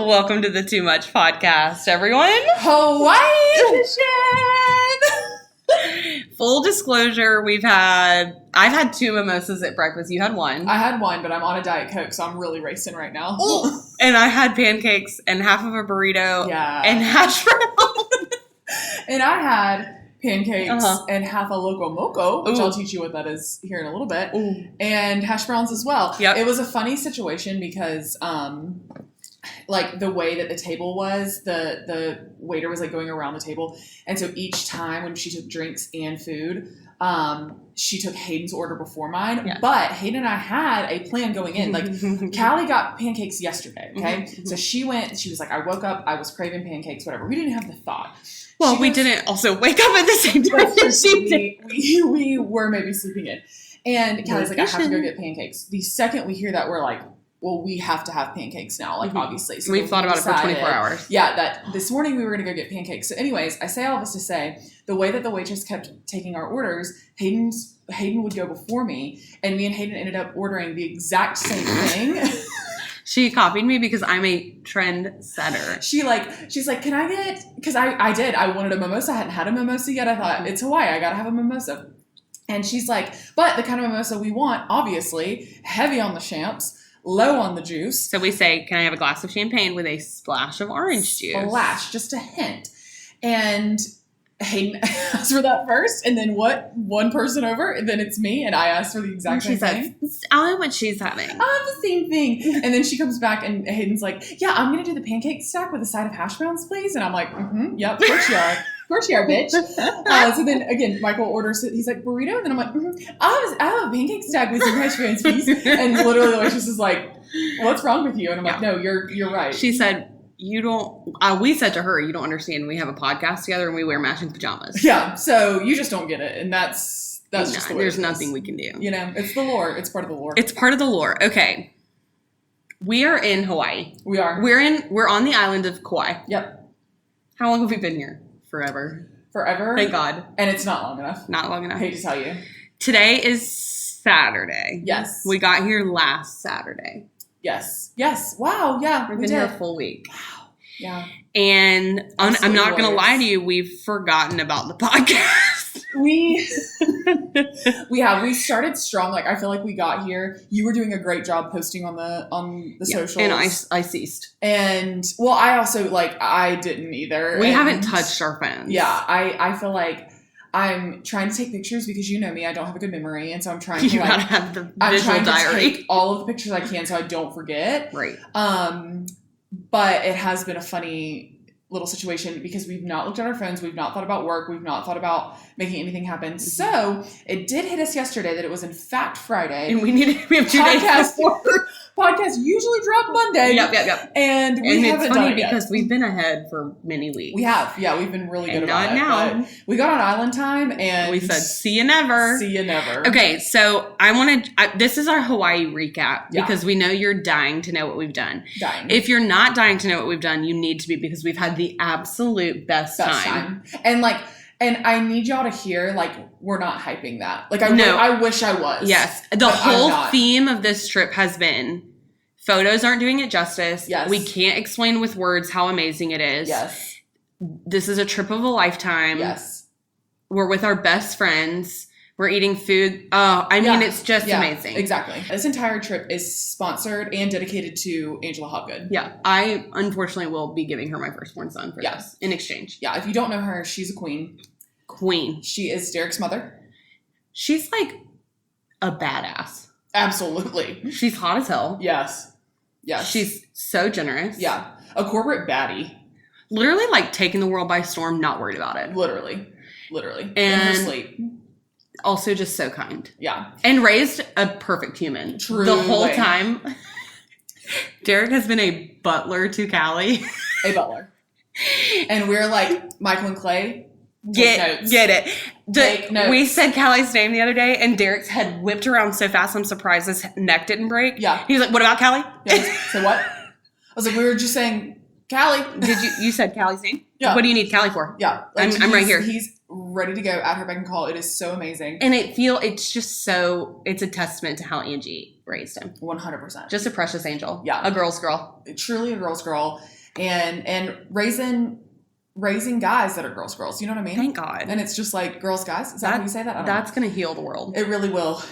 Welcome to the Too Much Podcast, everyone. Hawaii edition! Full disclosure, I've had 2 mimosas at breakfast. You had 1. I had 1, but I'm on a Diet Coke, so I'm really racing right now. Oh, and I had pancakes and half of a burrito and hash browns. And I had pancakes and half a Loco Moco, which I'll teach you what that is here in a little bit, and hash browns as well. Yep. It was a funny situation because, like, the way that the table was, the waiter was, like, going around the table, and so each time when she took drinks and food, she took Hayden's order before mine, but Hayden and I had a plan going in. Like, Callie got pancakes yesterday, okay? So she was like, I woke up, I was craving pancakes, whatever. We didn't have the thought. Well, we didn't also wake up at the same time. We were maybe sleeping in. And Callie's like, I have to go get pancakes. The second we hear that, we're like, well, we have to have pancakes now, like, obviously. So we've thought about it for 24 hours. Yeah, that this morning we were going to go get pancakes. So anyways, I say all this to say, the way that the waitress kept taking our orders, Hayden would go before me, and me and Hayden ended up ordering the exact same thing. She copied me because I'm a trend setter. She's like, can I get, because I wanted a mimosa. I hadn't had a mimosa yet. I thought, it's Hawaii, I got to have a mimosa. And she's like, but the kind of mimosa we want, obviously, heavy on the champs, low on the juice. So we say, can I have a glass of champagne with a splash of orange juice? Splash, just a hint. And Hayden asked for that first, and then one person over, and then it's me, and I asked for the exact same thing. I know what she's having. I have the same thing. And then she comes back, and Hayden's like, yeah, I'm going to do the pancake stack with a side of hash browns, please. And I'm like, yep, of course you are. Of course you are, bitch. So then, again, Michael orders it. He's like, burrito? And then I'm like, I have a pancake stack with some hash browns, please. And literally the waitress is like, what's wrong with you? And I'm like, no, you're right. She said, we said to her, you don't understand. We have a podcast together and we wear matching pajamas. Yeah. So you just don't get it. And that's just the way there's nothing we can do. You know, it's the lore. It's part of the lore. It's part of the lore. Okay. We are in Hawaii. We are. We're on the island of Kauai. Yep. How long have we been here? Forever. Thank God. And it's not long enough. Not long enough. I hate to tell you. Today is Saturday. Yes. We got here last Saturday. Yes. Wow. Yeah. We've been here a full week. Wow. Yeah. And I'm not going to lie to you. We've forgotten about the podcast. We started strong. Like, I feel like we got here. You were doing a great job posting on the socials. And I ceased. And well, I also I didn't either. We haven't touched our phones. Yeah. I feel like I'm trying to take pictures because you know me, I don't have a good memory, and so I'm trying to gotta have the visual diary. To take all of the pictures I can so I don't forget. Right. But it has been a funny little situation because we've not looked at our phones, we've not thought about work, we've not thought about making anything happen. So it did hit us yesterday that it was in fact Friday. And we have 2 days before. Podcasts usually drop Monday. Yep. And we haven't it's done funny it yet. because we've been ahead for many weeks. We have. Yeah, we've been really good about it. Now. We got on island time and we said, see you never. See you never. Okay, so this is our Hawaii recap because we know you're dying to know what we've done. If you're not dying to know what we've done, you need to be because we've had the absolute best time. And I need y'all to hear, we're not hyping that. I wish I was. Yes. The whole theme of this trip has been photos aren't doing it justice. Yes. We can't explain with words how amazing it is. Yes. This is a trip of a lifetime. Yes. We're with our best friends. We're eating food. I mean, it's just amazing. Exactly. This entire trip is sponsored and dedicated to Angela Hopgood. Yeah. I, unfortunately, will be giving her my firstborn son for this in exchange. Yeah. If you don't know her, she's a queen. She is Derek's mother. She's like a badass. Absolutely. She's hot as hell. Yes. She's so generous. Yeah. A corporate baddie. Literally taking the world by storm, not worried about it. Literally. And in her sleep. Also just so kind. Yeah. And raised a perfect human. Truly. The whole time. Derek has been a butler to Callie. A butler. And we're like, Michael and Clay, get it. Take notes. We said Callie's name the other day, and Derek's head whipped around so fast, I'm surprised his neck didn't break. Yeah. He's like, what about Callie? So what? I was like, we were just saying, Callie. You said Callie's name? Yeah. What do you need Callie for? Yeah. I'm right here. He's ready to go at her beck and call. It is so amazing. And it's a testament to how Angie raised him. 100%. Just a precious angel. Yeah. A girl's girl. Truly a girl's girl. And raising guys that are girls. You know what I mean? Thank God. And it's just like girls, guys. Is that how you say that? That's going to heal the world. It really will.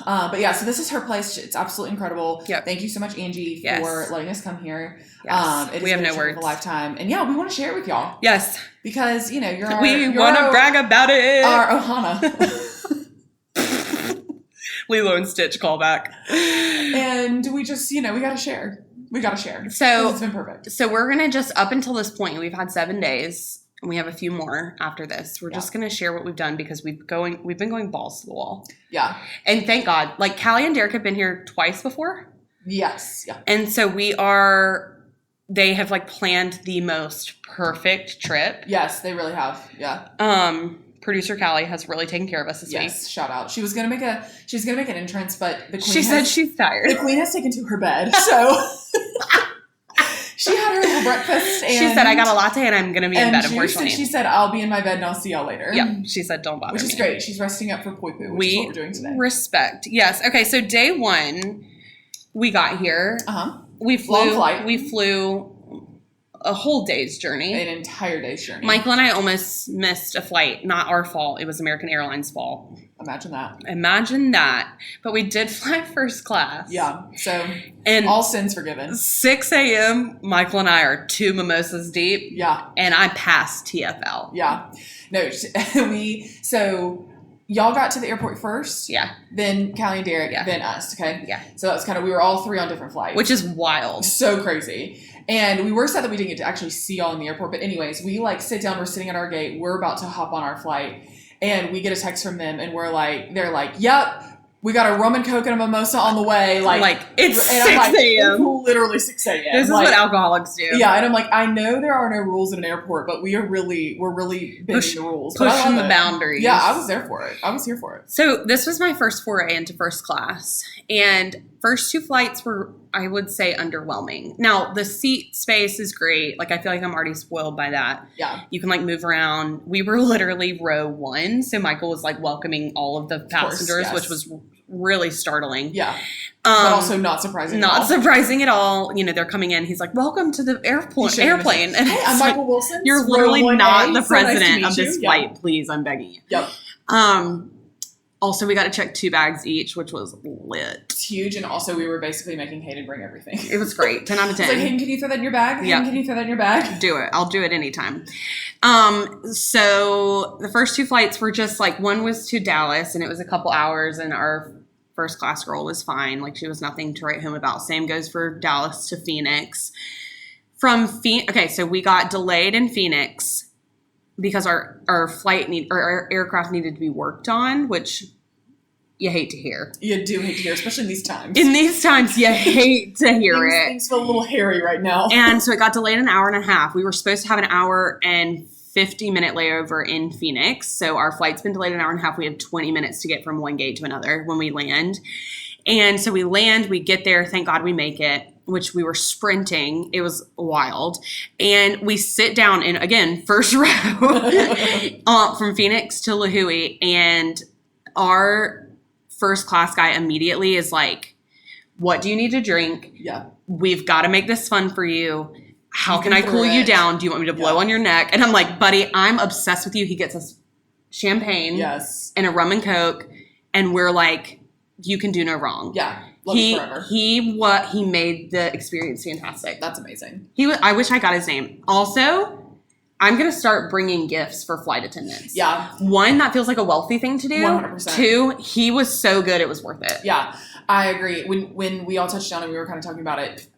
But yeah, so this is her place. It's absolutely incredible. Yep. Thank you so much, Angie, for letting us come here. Yes. We have no words. Of a lifetime. And yeah, we want to share it with y'all. Yes. Because, you know, we want to brag about it. Our Ohana. Lilo and Stitch callback. And we just, we got to share. So it's been perfect. So we're going to just, up until this point, we've had 7 days. And we have a few more after this. We're just going to share what we've done because we've been going balls to the wall. Yeah. And thank God. Like, Callie and Derek have been here twice before. Yes. Yeah. And so they have like planned the most perfect trip. Yes, they really have. Yeah. Producer Callie has really taken care of us this week. Yes, shout out. She was gonna make an entrance, but the queen said she's tired. The queen has taken to her bed, so she had her little breakfast. And she said, "I got a latte and I'm gonna be in bed." Unfortunately, she said, "I'll be in my bed and I'll see y'all later." Yeah, she said, "Don't bother." Which is great. She's resting up for poi poo, which is what we're doing today. Respect. Yes. Okay. So day 1, we got here. We flew. Long flight. We flew a whole day's journey. An entire day's journey. Michael and I almost missed a flight. Not our fault. It was American Airlines' fault. Imagine that. But we did fly first class. Yeah. So, and all sins forgiven. 6 a.m., Michael and I are 2 mimosas deep. Yeah. And I passed TFL. Yeah. No, so y'all got to the airport first. Yeah. Then Callie and Derek, then us, okay? Yeah. So that was we were all 3 on different flights. Which is wild. So crazy. And we were sad that we didn't get to actually see y'all in the airport. But anyways, we sit down, we're sitting at our gate, we're about to hop on our flight. And we get a text from them and they're like, yep, we got a rum and coke and a mimosa on the way. It's 6 a.m. It's literally 6 a.m. This is what alcoholics do. Yeah, and I'm like, I know there are no rules in an airport, but we're really bending the rules. Pushing the boundaries. Yeah, I was there for it. I was here for it. So this was my first foray into first class. And first 2 flights were, I would say, underwhelming. Now, the seat space is great. Like, I feel like I'm already spoiled by that. Yeah. You can, move around. We were literally row 1. So Michael was, welcoming all of the passengers, which was really startling. Yeah. But also not surprising at all. Not surprising at all. They're coming in. He's like, welcome to the airplane. And hey, I'm Michael Wilson. You're literally not the president of this flight. Please, I'm begging you. Yep. Also, we got to check 2 bags each, which was lit. It's huge, and also we were basically making Hayden bring everything. It was great. 10 out of 10. It's like, Hayden, can you throw that in your bag? Yeah. Hayden, can you throw that in your bag? Do it. I'll do it anytime. So the first 2 flights were just one was to Dallas, and it was a couple hours, and our first class girl was fine. She was nothing to write home about. Same goes for Dallas to Phoenix. Okay, so we got delayed in Phoenix because our aircraft needed to be worked on, which you hate to hear. You do hate to hear, especially in these times. In these times, you hate to hear it. Things feel a little hairy right now. And so it got delayed an hour and a half. We were supposed to have an hour and 50-minute layover in Phoenix. So our flight's been delayed an hour and a half. We have 20 minutes to get from one gate to another when we land. And so we land, we get there. Thank God we make it, which we were sprinting. It was wild. And we sit down in, again, first row from Phoenix to Lahui. And our first class guy immediately is like, what do you need to drink? Yeah. We've got to make this fun for you. How can I cool you down? Do you want me to blow on your neck? And I'm like, buddy, I'm obsessed with you. He gets us champagne and a rum and coke. And we're like, you can do no wrong. Yeah. Love you forever. He made the experience fantastic. That's amazing. I wish I got his name. Also, I'm going to start bringing gifts for flight attendants. Yeah. 1, that feels like a wealthy thing to do. 100%. 2, he was so good, it was worth it. Yeah, I agree. When we all touched down and we were kind of talking about it,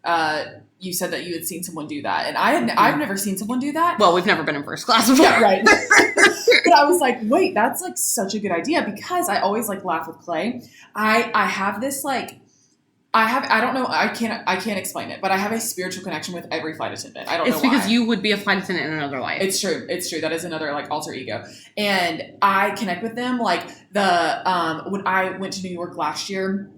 you said that you had seen someone do that. And I've never seen someone do that. Well, we've never been in first class before. Yeah, right. But I was like, wait, that's such a good idea, because I always laugh with Clay. I have this I don't know, I can't explain it, but I have a spiritual connection with every flight attendant. I don't know why. It's because you would be a flight attendant in another life. It's true. That is another alter ego. And I connect with them when I went to New York last year,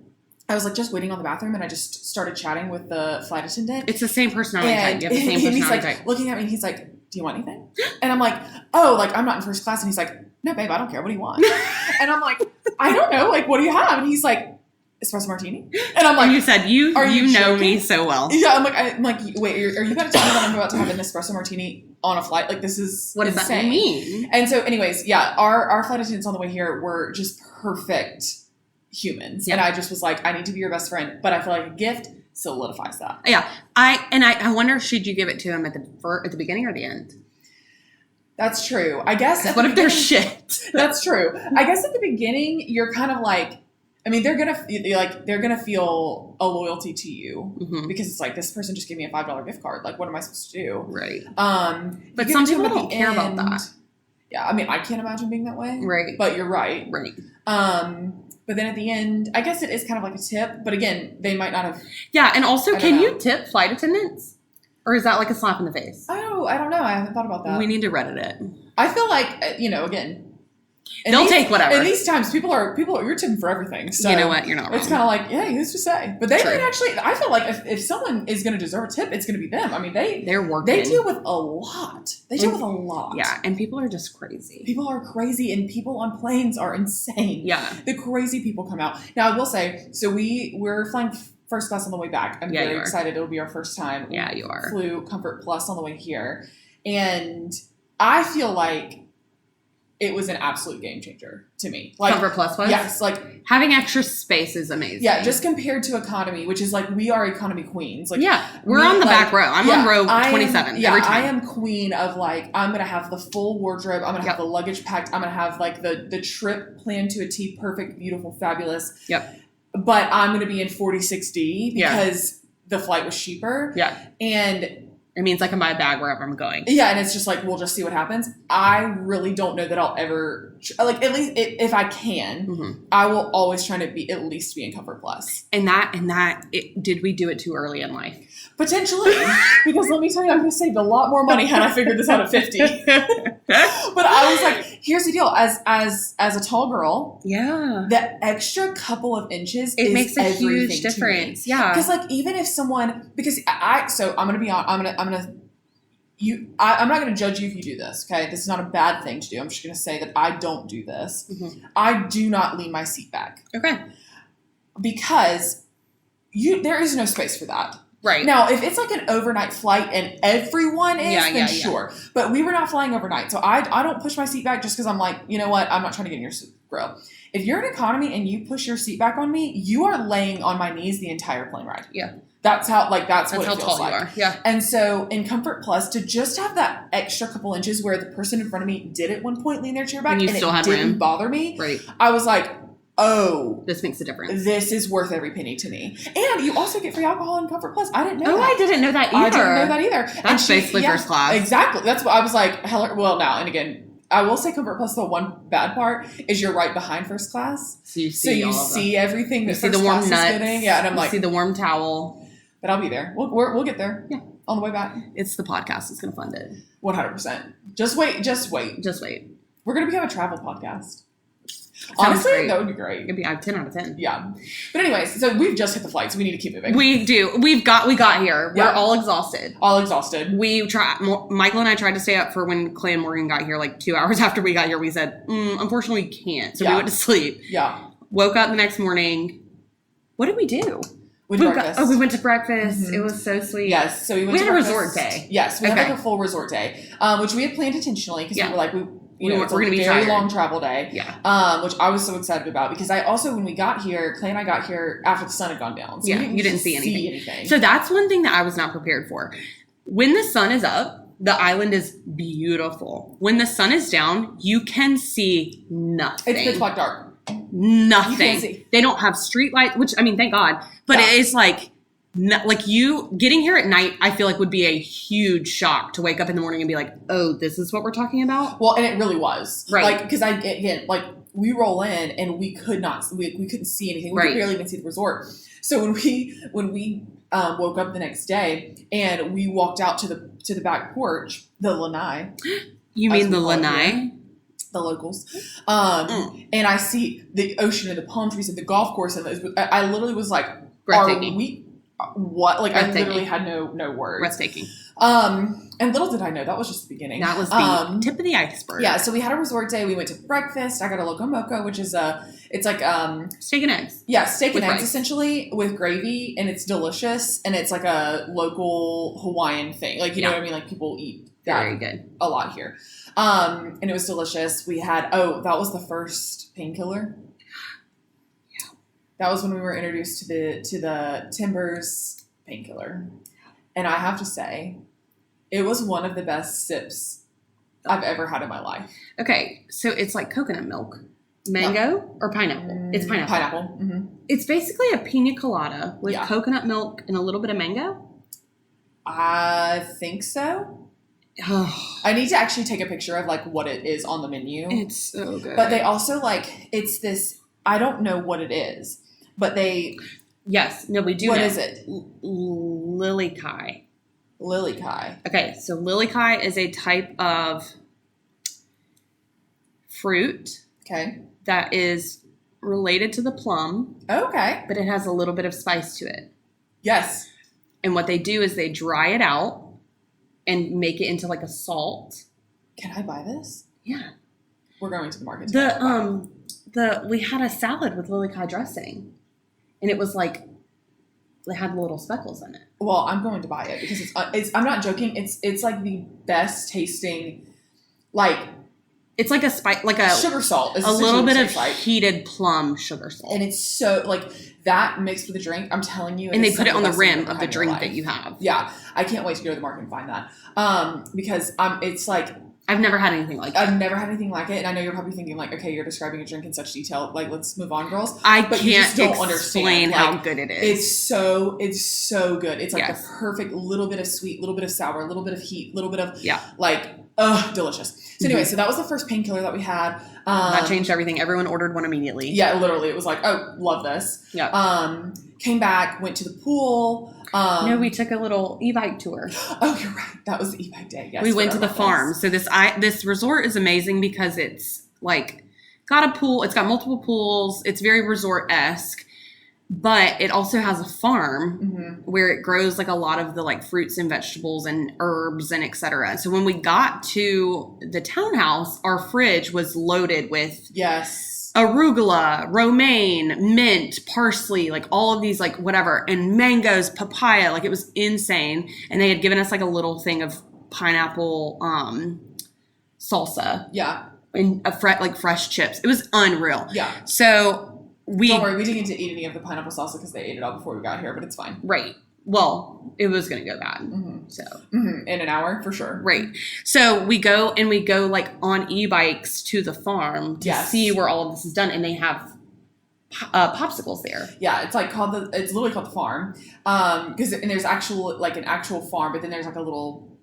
I was just waiting on the bathroom and I just started chatting with the flight attendant. It's the same personality type. You have the same personality type. He's looking at me and he's like, do you want anything? And I'm like, oh, I'm not in first class. And he's like, no, babe, I don't care. What do you want? And I'm like, I don't know. What do you have? And he's like, espresso martini? And I'm like, and you said, you know joking? me so well. Yeah, I'm like, wait, are you about to tell me that I'm about to have an espresso martini on a flight? Like, this is what insane. does that mean? And so, anyways, yeah, our flight attendants on the way here were just perfect humans. Yeah. And I just was like, I need to be your best friend. But I feel like a gift solidifies that. Yeah. I wonder, should you give it to him at the beginning or the end? That's true. I guess. What if they're shit? That's true. I guess at the beginning, you're kind of like, I mean, they're gonna feel a loyalty to you because it's like, this person just gave me a $5 gift card. Like, what am I supposed to do? Right. But some people don't care about that. Yeah, I mean, I can't imagine being that way. Right. But you're right. Right. But then at the end, I guess it is kind of like a tip. But again, they might not have. Yeah, and also, can you tip flight attendants? Or is that like a slap in the face? I don't know. I haven't thought about that. We need to Reddit it. I feel like, again. They'll take whatever. In these times, people are you're tipping for everything. So you know what? You're not wrong. It's kind of like, yeah, who's to say? But they might actually, I feel like if someone is going to deserve a tip, it's going to be them. I mean, they're working. They deal with a lot. Yeah, and people are just crazy. People are crazy, and people on planes are insane. Yeah. The crazy people come out. Now, I will say, so we're flying first class on the way back. I'm very excited. It'll be our first time. Yeah, you are. Flew Comfort Plus on the way here. And I feel like it was an absolute game changer to me. Like, Comfort Plus was? Yes. Like, having extra space is amazing. Yeah, just compared to economy, which is like, we are economy queens. Like, yeah, we're on the back row. I'm on row 27 every time. I am queen of like, I'm going to have the full wardrobe. I'm going to have the luggage packed. I'm going to have like the trip planned to a T, perfect, beautiful, fabulous. Yep. But I'm going to be in 46D because the flight was cheaper. Yeah. And it means I can buy a bag wherever I'm going. Yeah, and it's just like, we'll just see what happens. I really don't know that I'll ever, like, at least if I can, I will always try to be in Comfort Plus. And did we do it too early in life? Potentially. Because let me tell you, I could have saved a lot more money had I figured this out at 50. But I was like, here's the deal. As a tall girl, the extra couple of inches makes a huge difference. Yeah. Because like, even if someone, because so I'm gonna be on, I'm not gonna judge you if you do this. Okay, this is not a bad thing to do. I'm just gonna say that I don't do this. I do not lean my seat back. Okay. Because there is no space for that. Right. Now, if it's like an overnight flight and everyone is, then sure. But we were not flying overnight. So I don't push my seat back just because I'm like, you know what? I'm not trying to get in your grill. If you're in economy and you push your seat back on me, you are laying on my knees the entire plane ride. Yeah. That's what it feels tall like. You are. Yeah. And so in Comfort Plus, to just have that extra couple inches where the person in front of me did at one point lean their chair back and it didn't bother me, right. I was like, oh, this makes a difference. This is worth every penny to me. And you also get free alcohol in Comfort Plus. I didn't know that. I didn't know that either. I didn't know that either. That's basically first class. Exactly. That's what I was like, well, now, and again, I will say Comfort Plus, the one bad part is you're right behind first class. So you see everything that first class is getting. Yeah, and I'm like, see the warm towel. But I'll be there. We'll get there. Yeah. On the way back. It's the podcast that's going to fund it. 100%. Just wait. We're going to become a travel podcast. Honestly, that would be great. It'd be 10 out of 10. Yeah. But anyways, so we've just hit the flight, so we need to keep moving. We do. We got here. We're all exhausted. Michael and I tried to stay up for when Clay and Morgan got here, like 2 hours after we got here. We said, unfortunately we can't. So we went to sleep. Yeah. Woke up the next morning. What did we do? We went to breakfast. Mm-hmm. It was so sweet. Yes. So we had a resort day. Yes. We had like a full resort day, which we had planned intentionally because we were like, it's we're going to be a very long travel day. Yeah. Which I was so excited about because I also, when we got here, Clay and I got here after the sun had gone down. So you didn't see anything. So that's one thing that I was not prepared for. When the sun is up, the island is beautiful. When the sun is down, you can see nothing. It's pitch black dark. Nothing. You can't see. They don't have street lights, which, I mean, thank God. But it's like you getting here at night, I feel like would be a huge shock to wake up in the morning and be like, oh, this is what we're talking about? Well, and it really was. Right. Like, because we roll in and we couldn't see anything. We could barely even see the resort. So when we woke up the next day and we walked out to the back porch, the lanai. You mean the lanai? The locals. And I see the ocean and the palm trees and the golf course. And I literally was like, breathtaking. what? Like, I literally had no words. Breathtaking. And little did I know, that was just the beginning. That was the tip of the iceberg. Yeah, so we had a resort day. We went to breakfast. I got a loco moco, which is it's like steak and eggs. Yeah, steak and eggs rice. Essentially with gravy, and it's delicious. And it's like a local Hawaiian thing. Like, you know what I mean? Like, people eat that very good a lot here. And it was delicious. We had that was the first painkiller. Yeah, that was when we were introduced to the Timbers painkiller, and I have to say, it was one of the best sips I've ever had in my life. Okay, so it's like coconut milk, mango or pineapple. It's pineapple. Pineapple. Mm-hmm. It's basically a pina colada with coconut milk and a little bit of mango. I think so. I need to actually take a picture of like what it is on the menu. It's so good. But they also like, it's this, I don't know what it is, but they. Yes, no, we do. What know. is it? Lily kai. Lily kai. Okay, so lily kai is a type of fruit. Okay. That is related to the plum. Okay. But it has a little bit of spice to it. Yes. And what they do is they dry it out and make it into like a salt. Can I buy this? Yeah. We're going to the market. We had a salad with lily kai dressing, and it was like it had little speckles in it. Well, I'm going to buy it because it's I'm not joking. It's like the best tasting, like it's like a spice, like a sugar salt. A little bit of heated plum sugar salt, and it's so like that mixed with a drink. I'm telling you, and they put it on the rim of the drink that you have. Yeah, I can't wait to go to the market and find that. Because it's like. I've never had anything like it. I've never had anything like it, and I know you're probably thinking like, okay, you're describing a drink in such detail. Like, let's move on, girls. But you just don't explain how good it is. It's so good. It's like the perfect little bit of sweet, little bit of sour, little bit of heat, little bit of delicious. So anyway, so that was the first painkiller that we had. That changed everything. Everyone ordered one immediately. Yeah, literally, it was like, oh, love this. Yeah. Came back, went to the pool. No, we took a little e-bike tour. Oh, you're right. That was the e-bike day. Yes, we went to the farm. So this resort is amazing because it's like got a pool. It's got multiple pools. It's very resort-esque, but it also has a farm where it grows like a lot of the like fruits and vegetables and herbs and etc. So when we got to the townhouse, our fridge was loaded with arugula, romaine, mint, parsley, like all of these, like whatever, and mangoes, papaya, like it was insane. And they had given us like a little thing of pineapple salsa. Yeah. And like fresh chips. It was unreal. Yeah. So don't worry, we didn't get to eat any of the pineapple salsa because they ate it all before we got here, but it's fine. Right. Well, it was going to go bad. So in an hour for sure. Right. So we go like on e-bikes to the farm to see where all of this is done, and they have popsicles there. Yeah, it's like it's literally called the farm. Because there's an actual farm, but then there's like a little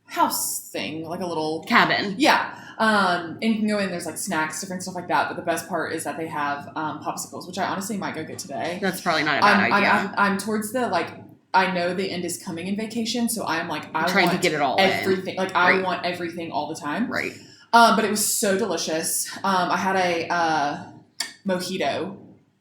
house thing, like a little cabin. Yeah. And you can go in, there's like snacks, different stuff like that. But the best part is that they have popsicles, which I honestly might go get today. That's probably not a bad idea. I'm towards the I know the end is coming in vacation, so I'm like, I'm trying to get it all everything. In. Like I want everything all the time. Right. But it was so delicious. I had a mojito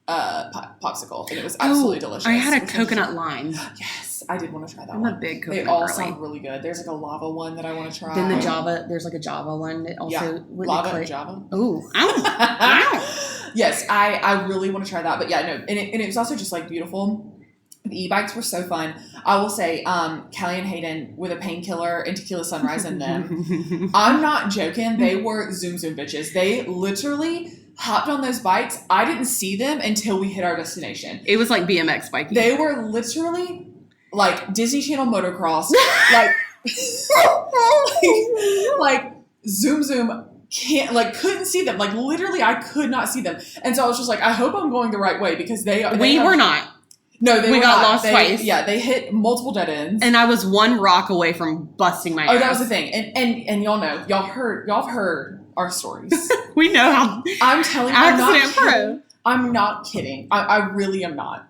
popsicle, and it was absolutely delicious. I had a coconut lime. Yes, I did want to try that. I'm one. a big coconut They all girly. sound really good. There's like a lava one that I want to try. Then there's like a Java one that also lava and Java. Ooh, ow. Yes, I really want to try that. But yeah, no, and it was also just like beautiful. The e-bikes were so fun. I will say, Callie and Hayden with a painkiller and tequila sunrise in them. I'm not joking. They were zoom bitches. They literally hopped on those bikes. I didn't see them until we hit our destination. It was like BMX biking. They were literally like Disney Channel motocross, like zoom. Couldn't see them. Like literally, I could not see them. And so I was just like, I hope I'm going the right way because we were not. No, we got lost twice. Yeah, they hit multiple dead ends, and I was one rock away from busting my ass. Oh, that was the thing, and y'all know, y'all have heard our stories. We know how. I'm telling you, I'm not kidding. I really am not.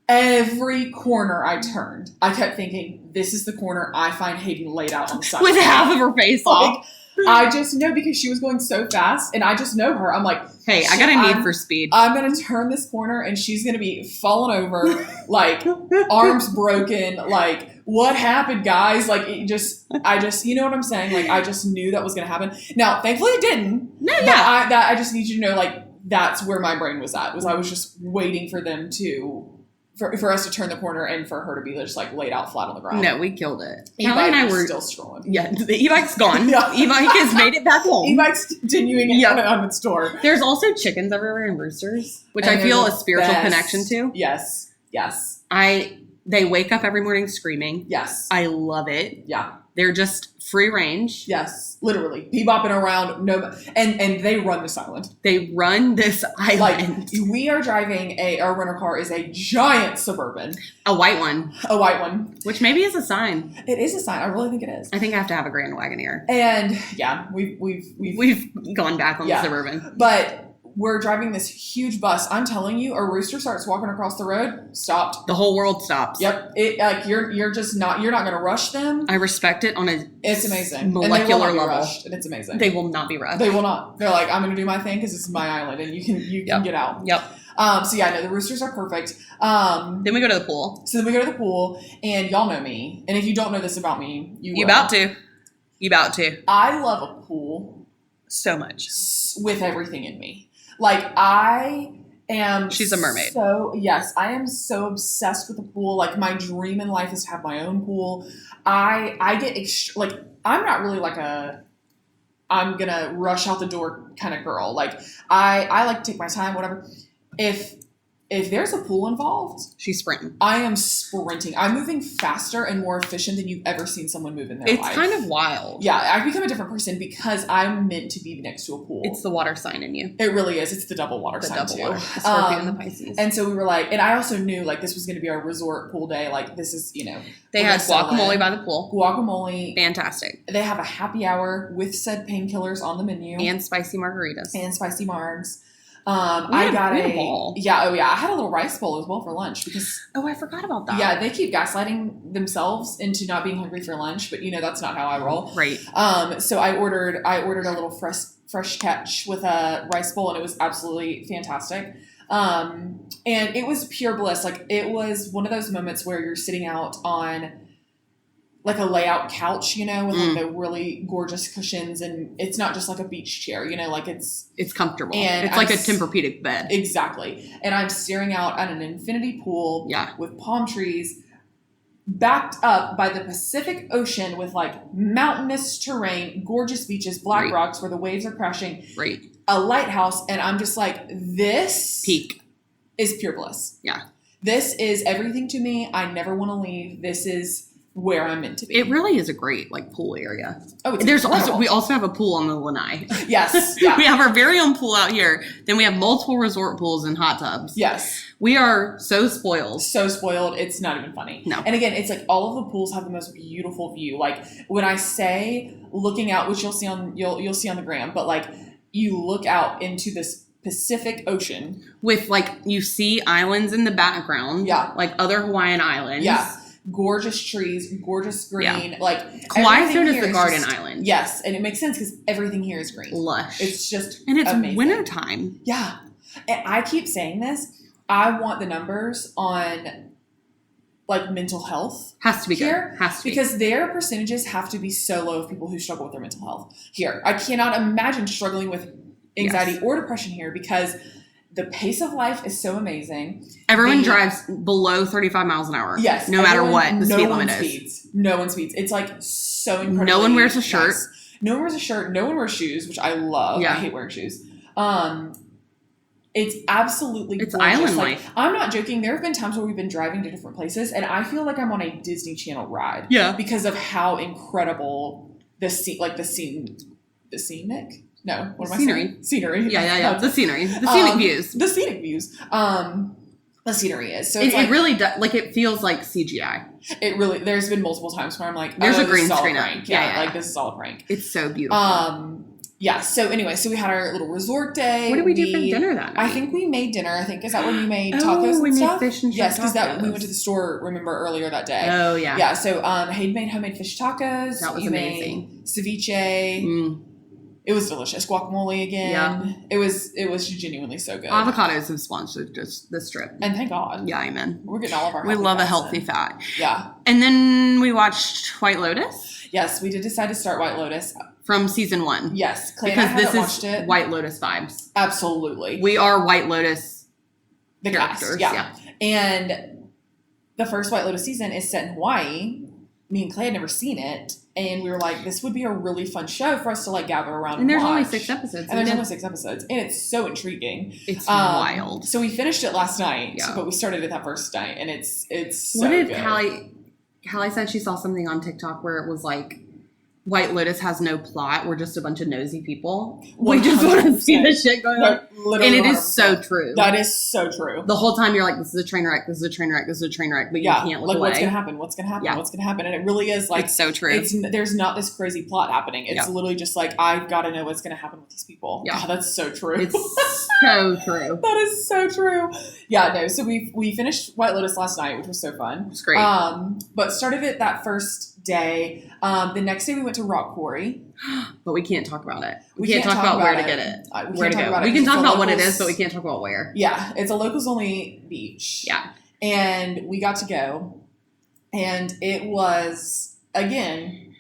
Every corner I turned, I kept thinking, this is the corner I find Hayden laid out on the side with half of her face off. I just know because she was going so fast, and I just know her. I'm like, hey, I got a need for speed. I'm going to turn this corner, and she's going to be falling over, like, arms broken, like, what happened, guys? Like, I just, you know what I'm saying? Like, I just knew that was going to happen. Now, thankfully it didn't. No, yeah. I just need you to know, like, that's where my brain was at, I was just waiting for them for us to turn the corner and for her to be just, like, laid out flat on the ground. No, we killed it. Kelly and I were still strolling. Yeah, the e-bike's gone. Yeah. E-bike has made it back home. E-bike's continuing on its tour. There's also chickens everywhere and roosters, which I feel a spiritual connection to. Yes. Yes. They wake up every morning screaming. Yes. I love it. Yeah. They're just free range. Yes. Literally. Bebopping around. And they run this island. They run this island. Like, we are driving our rental car is a giant Suburban. A white one. A white one. Which maybe is a sign. It is a sign. I really think it is. I think I have to have a Grand Wagoneer. And yeah, we've gone back on the Suburban. But we're driving this huge bus. I'm telling you, a rooster starts walking across the road, stopped. The whole world stops. Yep. You're not going to rush them. I respect it on it's amazing. Molecular level. Rushed, and it's amazing. They will not be rushed. They will not. They're like, I'm going to do my thing because this is my island and you can get out. Yep. So yeah, no, the roosters are perfect. Then we go to the pool. So then we go to the pool, and y'all know me. And if you don't know this about me, you about to. I love a pool so much with everything in me. Like, I am. She's a mermaid. So yes, I am so obsessed with the pool. Like, my dream in life is to have my own pool. I get like, I'm not really like I'm gonna rush out the door kind of girl. Like, I like to take my time, whatever. If there's a pool involved, she's sprinting. I am sprinting. I'm moving faster and more efficient than you've ever seen someone move in their life. It's kind of wild. Yeah, I've become a different person because I'm meant to be next to a pool. It's the water sign in you. It really is. It's the double water sign too. The Scorpio and the Pisces. And so we were like, and I also knew like this was going to be our resort pool day. Like, this is, they had guacamole by the pool. Guacamole. Fantastic. They have a happy hour with said painkillers on the menu. And spicy margaritas. And spicy margs. I got a bowl. Yeah, oh yeah. I had a little rice bowl as well for lunch because I forgot about that. Yeah, they keep gaslighting themselves into not being hungry for lunch, but that's not how I roll. Right. So I ordered a little fresh catch with a rice bowl, and it was absolutely fantastic. And it was pure bliss. Like, it was one of those moments where you're sitting out on like a layout couch, with like the really gorgeous cushions, and it's not just like a beach chair, like it's comfortable. And it's like a Tempur-Pedic bed. Exactly. And I'm staring out at an infinity pool with palm trees backed up by the Pacific Ocean with like mountainous terrain, gorgeous beaches, black rocks where the waves are crashing. Right. A lighthouse. And I'm just like, this peak is pure bliss. Yeah. This is everything to me. I never want to leave. This is where I'm meant to be. It really is a great pool area. Oh, it's we also have a pool on the Lanai. Yes. Yeah. We have our very own pool out here. Then we have multiple resort pools and hot tubs. Yes. We are so spoiled. So spoiled. It's not even funny. No. And again, it's like all of the pools have the most beautiful view. Like, when I say looking out, which you'll see on the gram, but like you look out into this Pacific Ocean with like you see islands in the background. Yeah. Like other Hawaiian islands. Yeah. Gorgeous trees, gorgeous green. Like, Kauai is known as the Garden Island. Yes, and it makes sense because everything here is green. Lush. It's just and it's amazing. Wintertime. Yeah. And I keep saying this. I want the numbers on like mental health. Has to be here. Good. Has to be. Because their percentages have to be so low of people who struggle with their mental health here. I cannot imagine struggling with anxiety or depression here because the pace of life is so amazing. Everyone drives below 35 miles an hour. Yes. No matter what the speed limit is. No one speeds. It's like so incredible. No one wears a shirt. Nice. No one wears a shirt. No one wears shoes, which I love. Yeah. I hate wearing shoes. It's absolutely It's gorgeous. island like, life. I'm not joking. There have been times where we've been driving to different places, and I feel like I'm on a Disney Channel ride. Yeah. Because of how incredible the scenic. No, what am I saying? Scenery. Yeah. The scenery. The scenic views. The scenic views. The scenery is. So it really does. Like, it feels like CGI. It really. There's been multiple times where I'm like, there's a green this is all screen a prank. Yeah, like this is all a prank. It's so beautiful. Yeah. So anyway, so we had our little resort day. What did we do for dinner that night? I think we made dinner. I think, is that when you made tacos and stuff? Made fish and yes, because tacos. we went to the store, remember, earlier that day. Oh, yeah. Yeah. So Hayden made homemade fish tacos. That was amazing. Ceviche. It was delicious. Guacamole again. Yeah. It was genuinely so good. Avocados have sponsored just this trip. And thank God. Yeah, amen. We're getting all of our We love a healthy fat. Yeah. And then we watched White Lotus. Yes, we did decide to start White Lotus. From season 1. Yes. Clay because this is White Lotus vibes. Absolutely. We are White Lotus the characters. Yeah. And the first White Lotus season is set in Hawaii. Me and Clay had never seen it. And we were like, this would be a really fun show for us to like gather around and there's watch. Only 6 episodes. And there's only 6 episodes. And it's so intriguing. It's wild. So we finished it last night, but we started it that first night. And it's so what did good. Callie said she saw something on TikTok where it was like, White Lotus has no plot. We're just a bunch of nosy people. 100%. We just want to see the shit going on. And it 100%. Is so true. That is so true. The whole time you're like, this is a train wreck, this is a train wreck, this is a train wreck, but you can't look away. What's going to happen? What's going to happen? Yeah. What's going to happen? And it really is like... It's so true. There's not this crazy plot happening. It's literally just like, I've got to know what's going to happen with these people. Yeah. God, that's so true. It's so true. That is so true. Yeah, no. So we finished White Lotus last night, which was so fun. It's great. But started it that first day. The next day we went to Rock Quarry. But we can't talk about it. We can't talk about where to get it. Where to go. We can talk about what it is, but we can't talk about where. Yeah. It's a locals only beach. Yeah. And we got to go. And it was, again...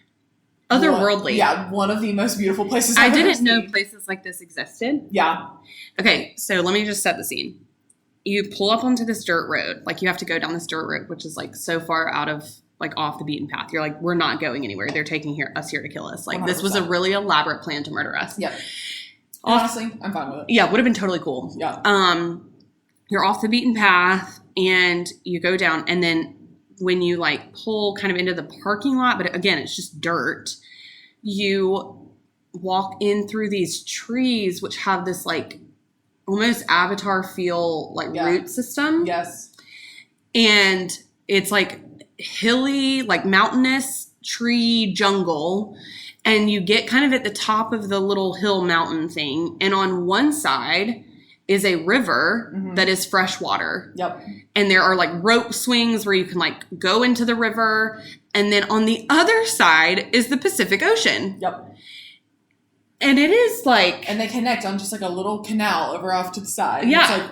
otherworldly. One of the most beautiful places I didn't know places like this existed. Yeah. Okay, so let me just set the scene. You pull up onto this dirt road. Like, you have to go down this dirt road, which is, like, so far out of... like off the beaten path. You're like, we're not going anywhere. They're taking us here to kill us. Like 100%. This was a really elaborate plan to murder us. Yep. Honestly, I'm fine with it. Yeah, would have been totally cool. Yeah. You're off the beaten path and you go down, and then when you like pull kind of into the parking lot, but again, it's just dirt, you walk in through these trees which have this like almost Avatar feel like root system. Yes. And it's like hilly, like mountainous tree jungle, and you get kind of at the top of the little hill mountain thing, and on one side is a river that is fresh water. Yep. And there are like rope swings where you can like go into the river, and then on the other side is the Pacific Ocean. Yep. And it is like... and they connect on just like a little canal over off to the side. Yeah. It's like,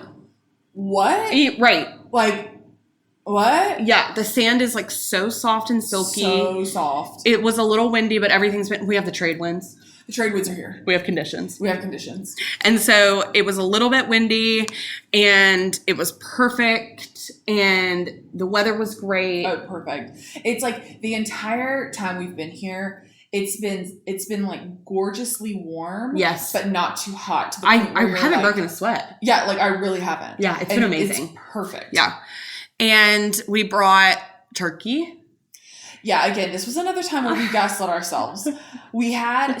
what? Right. Like... what? Yeah, the sand is like so soft and silky. So soft. It was a little windy, but everything's been... we have the trade winds. The trade winds are here. We have conditions. And so it was a little bit windy, and it was perfect, and the weather was great. Oh, perfect. It's like the entire time we've been here, it's been like gorgeously warm. Yes. But not too hot. To the I haven't like, broken a sweat. Yeah, like I really haven't. Yeah, it's been amazing. It's perfect. Yeah. And we brought turkey. Yeah, again, this was another time where we gaslit ourselves. We had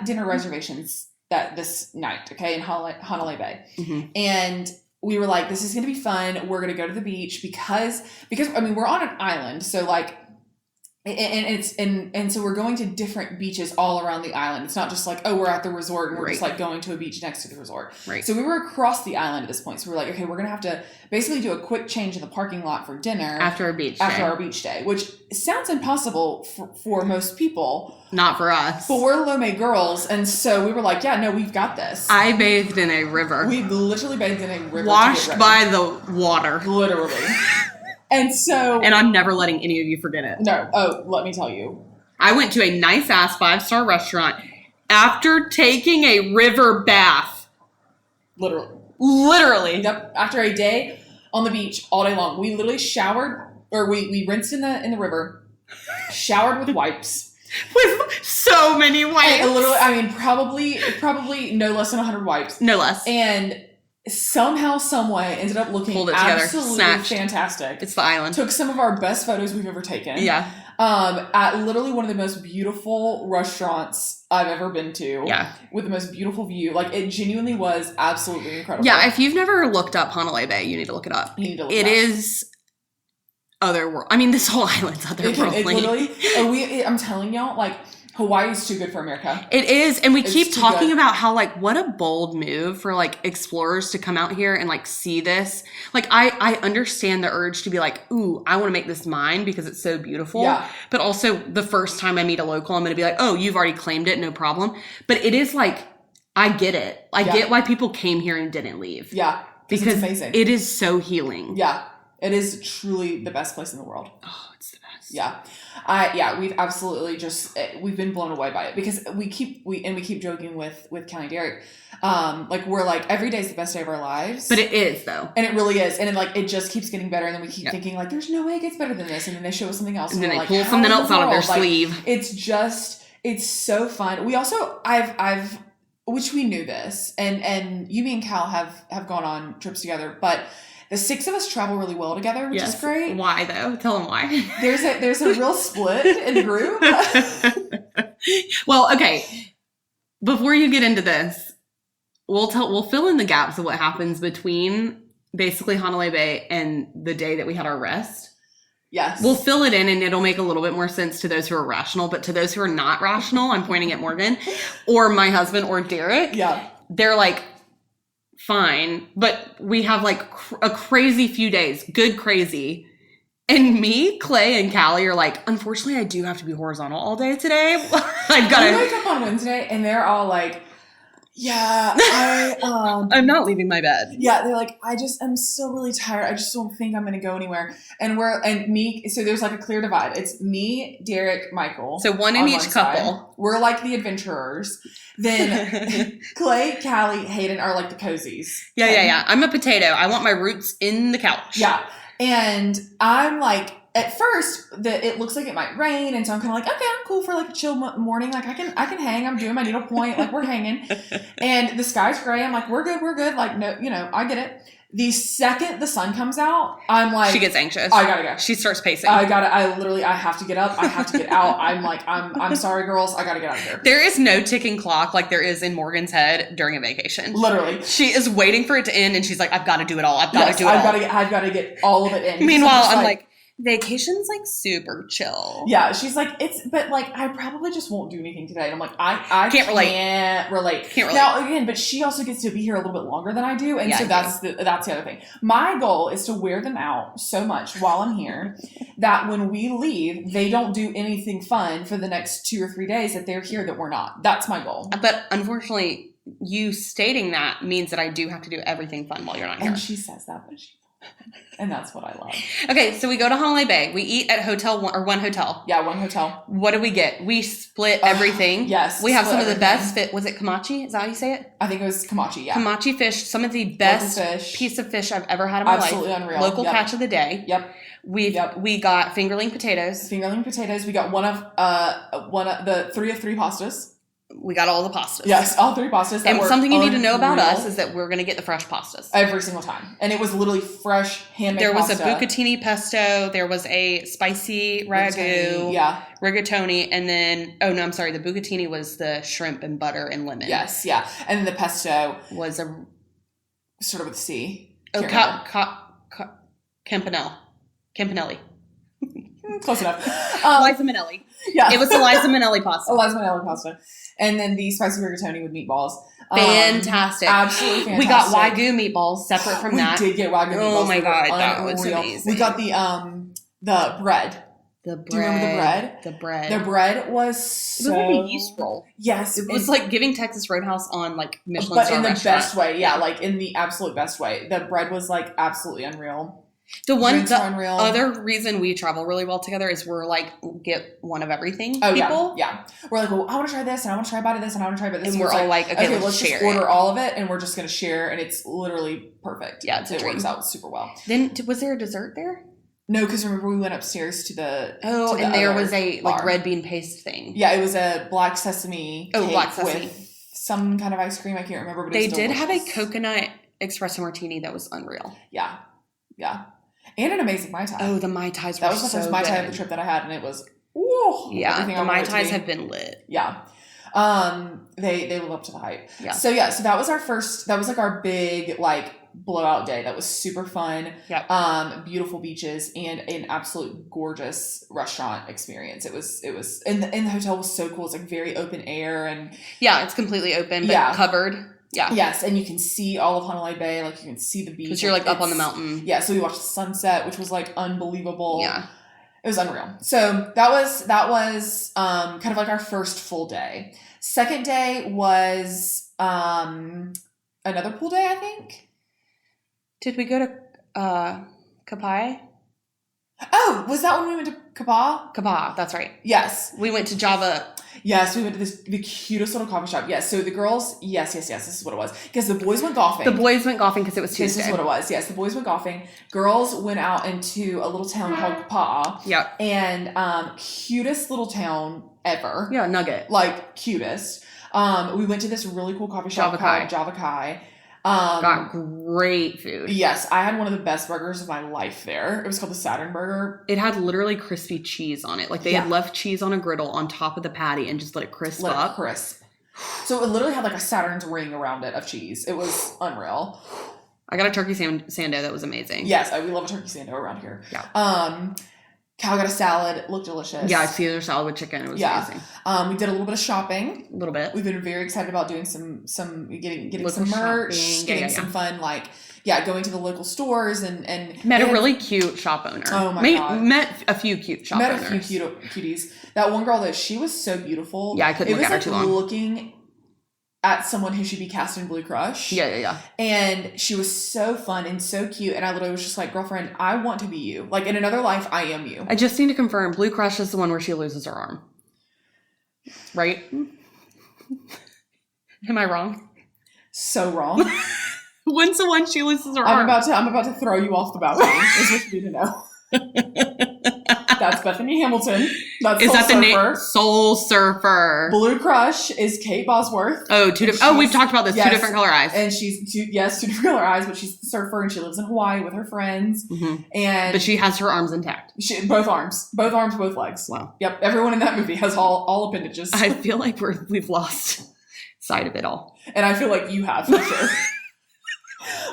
dinner reservations this night, okay, in Hanalei Bay. Mm-hmm. And we were like, this is going to be fun. We're going to go to the beach because I mean, we're on an island, so like and so we're going to different beaches all around the island. It's not just like, oh, we're at the resort and we're just like going to a beach next to the resort. Right. So we were across the island at this point. So we were like, okay, we're going to have to basically do a quick change in the parking lot for dinner. After our beach day. Which sounds impossible for most people. Not for us. But we're Lome girls. And so we were like, yeah, no, we've got this. I bathed in a river. We literally bathed in a river. Washed by the water. Literally. And I'm never letting any of you forget it. No. Oh, let me tell you. I went to a nice ass 5-star restaurant after taking a river bath. Literally. Yep. After a day on the beach all day long. We literally showered, or we rinsed in the river, showered with wipes. With so many wipes. And literally, I mean, probably no less than 100 wipes. No less. And somehow, some way, ended up looking absolutely fantastic. It's the island. Took some of our best photos we've ever taken. Yeah. At literally one of the most beautiful restaurants I've ever been to. Yeah. With the most beautiful view. Like, it genuinely was absolutely incredible. Yeah, if you've never looked up Hanalei Bay, you need to look it up. It is otherworld. I mean, this whole island's otherworldly. It literally, I'm telling y'all, like, Hawaii's too good for America. It is. And we keep talking good. about how, like, what a bold move for, like, explorers to come out here and, like, see this. Like, I understand the urge to be like, ooh, I want to make this mine because it's so beautiful. Yeah. But also, the first time I meet a local, I'm going to be like, oh, you've already claimed it, no problem. But it is like, I get it. I get why people came here and didn't leave. Yeah. Because it's amazing. It is so healing. Yeah. It is truly the best place in the world. Oh, it's the best. Yeah. We've absolutely we've been blown away by it because we keep joking with Callie and Derek. Like we're like, every day is the best day of our lives. But it is though. And it really is. And it just keeps getting better. And then we keep thinking like, there's no way it gets better than this. And then they show us something else. And then they like, pull something else out of their sleeve. It's so fun. We also, which we knew this, and you, me, and Cal have gone on trips together, but the 6 of us travel really well together, which is great. Why though? Tell them why. There's a real split in the group. Well, okay. Before you get into this, we'll fill in the gaps of what happens between basically Hanalei Bay and the day that we had our rest. Yes. We'll fill it in and it'll make a little bit more sense to those who are rational, but to those who are not rational, I'm pointing at Morgan or my husband or Derek. Yeah. They're like, fine, but we have like a crazy few days, good crazy. And me, Clay, and Callie are like, unfortunately, I do have to be horizontal all day today. I've got to wake up on Wednesday and they're all like, yeah, I'm not leaving my bed. Yeah, they're like, I'm still really tired. I just don't think I'm going to go anywhere. And so there's like a clear divide. It's me, Derek, Michael. So one in each couple. Side. We're like the adventurers. Then Clay, Callie, Hayden are like the cozies. Yeah. I'm a potato. I want my roots in the couch. Yeah. And I'm like, at first, it looks like it might rain, and so I'm kind of like, okay, I'm cool for like a chill morning. Like I can hang. I'm doing my needlepoint. Like we're hanging, and the sky's gray. I'm like, we're good. Like no, I get it. The second the sun comes out, I'm like, she gets anxious. I gotta go. She starts pacing. I have to get up. I have to get out. I'm like, I'm sorry, girls. I gotta get out of here. There is no ticking clock like there is in Morgan's head during a vacation. Literally, she is waiting for it to end, and she's like, I've got to do it all. I've got to do it all. I've got to get all of it in. Meanwhile, I'm like vacation's like super chill. Yeah, she's like, but like I probably just won't do anything today. And I'm like, I can't relate. Can't relate. Now again, but she also gets to be here a little bit longer than I do, and so that's the other thing. My goal is to wear them out so much while I'm here that when we leave, they don't do anything fun for the next 2 or 3 days that they're here that we're not. That's my goal. But unfortunately, you stating that means that I do have to do everything fun while you're not here. And she says that, but and that's what I love. Okay, so we go to Hanalei Bay. We eat at one hotel. Yeah, one hotel. What do we get? We split everything. Yes. We have some of the best fit. Was it kamachi? Is that how you say it? I think it was kamachi, yeah. Kamachi fish. Some of the best piece of fish I've ever had in my life. Absolutely unreal. Local catch of the day. Yep. We got fingerling potatoes. We got one of the 3 of 3 pastas. We got all the pastas. Yes, all 3 pastas. And something you need to know about us is that we're going to get the fresh pastas. Every single time. And it was literally fresh handmade pasta. There was a bucatini pesto. There was a spicy ragu. Yeah. Rigatoni. And then, the bucatini was the shrimp and butter and lemon. Yes, yeah. And then the pesto was a... sort of with C. Campanelli. Close enough. Liza Minnelli. Yeah. It was the Liza Minnelli pasta. Liza Minnelli pasta. And then the spicy rigatoni with meatballs. Fantastic. Absolutely fantastic. We got Wagyu meatballs separate from that. We did get Wagyu meatballs. Oh my God, that was amazing. We got the bread. Do you remember the bread? The bread. The bread was so... It was like a yeast roll. Yes. It was like giving Texas Roadhouse on like Michelin star But in the restaurant. best way. Yeah, like in the absolute best way. The bread was like absolutely unreal. The other reason we travel really well together is we're like, get one of everything people. Yeah. We're like, well, I want to try this, and I want to try a bite of this, and I want to try a bite of this. And we're all like, okay, let's just share order all of it, and we're just going to share, and it's literally perfect. Yeah, it works out super well. Then, was there a dessert there? No, because remember we went upstairs to the there was a like red bean paste thing. Yeah, it was a black sesame cake with some kind of ice cream. I can't remember, but they did have a coconut espresso martini that was unreal. Yeah. And an amazing Mai Tai. Oh, the Mai Tais were so good. That was the first Mai Tai of the trip that I had, and it was, the Mai Tais have been lit. Yeah. They live up to the hype. Yeah. So that was our first, that was like our big, like, blowout day. That was super fun. Yep. Beautiful beaches and an absolute gorgeous restaurant experience. It was, and the hotel was so cool. It's like very open air and yeah, it's completely open, but covered. Yeah. Yes, and you can see all of Honolulu Bay. Like you can see the beach. Because you're like up on the mountain. Yeah, so we watched the sunset, which was like unbelievable. Yeah. It was unreal. So that was kind of like our first full day. Second day was another pool day, I think. Did we go to Kapai? Oh, was that when we went to Kapa? Kapa, that's right. Yes. We went to Java. Yes, we went to the cutest little coffee shop. Yes, so the girls, yes, this is what it was. Because the boys went golfing. The boys went golfing because it was Tuesday. This is what it was. Yes, the boys went golfing. Girls went out into a little town called Kapa. Yep. And cutest little town ever. Yeah, Nugget. Like, cutest. We went to this really cool coffee shop called Java Kai. Got great food. Yes, I had one of the best burgers of my life there. It was called the Saturn Burger. It had literally crispy cheese on it. Like they had left cheese on a griddle on top of the patty and just let it crisp up. So it literally had like a Saturn's ring around it of cheese. It was unreal. I got a turkey sando that was amazing. Yes, we love a turkey sando around here. Yeah. Cal got a salad. It looked delicious. Yeah, Caesar salad with chicken. It was amazing. We did a little bit of shopping. A little bit. We've been very excited about doing getting local some merch, shopping. getting some fun, like, going to the local stores and met a really cute shop owner. Oh my God. Met a few cute shop owners. Met a few cuties. That one girl, though, she was so beautiful. Yeah, I couldn't look at her too long. Looking at someone who should be cast in Blue Crush. Yeah. And she was so fun and so cute. And I literally was just like, girlfriend, I want to be you. Like, in another life, I am you. I just need to confirm, Blue Crush is the one where she loses her arm. Right? Am I wrong? So wrong. When's the one she loses her arm? I'm about to throw you off the balcony, is what you need to know. That's Bethany Hamilton. That's Soul Surfer. Name? Soul Surfer. Blue Crush is Kate Bosworth. Oh, we've talked about this. Yes, 2 different color eyes. And she's 2 different color eyes, but she's the surfer and she lives in Hawaii with her friends. Mm-hmm. But she has her arms intact. Both arms, both legs. Wow. Yep. Everyone in that movie has all appendages. I feel like we've lost sight of it all. And I feel like you have, for sure.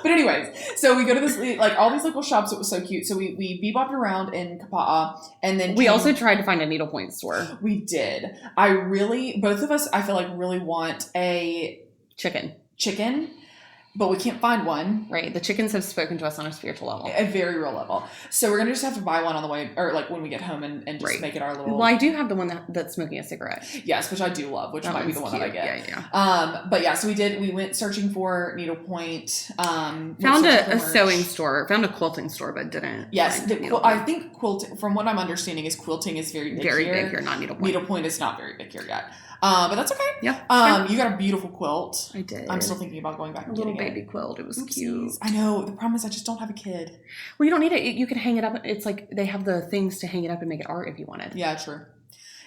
But anyways, so we go to this, like, all these local shops. It was so cute. So we bebopped around in Kapa'a, and then we also tried to find a needlepoint store. We did. Both of us, I feel like, really want a chicken, but we can't find one. Right. The chickens have spoken to us on a spiritual level. A very real level. So we're going to just have to buy one on the way, or like when we get home and just make it our little... Well, I do have the one that's smoking a cigarette. Yes, which I do love, which might be the one that I get. Yeah. But yeah, so we went searching for needlepoint. Found a sewing store, found a quilting store, but didn't. Yes. I think quilting, from what I'm understanding, is quilting is very big here, not needlepoint. Needlepoint is not very big here yet. But that's okay. Yeah. You got a beautiful quilt. I did. I'm still thinking about going back and getting a little baby quilt. It was Oopsies. cute. I know. The problem is I just don't have a kid. Well, you don't need it. You can hang it up. It's like they have the things to hang it up and make it art if you wanted. Yeah, true.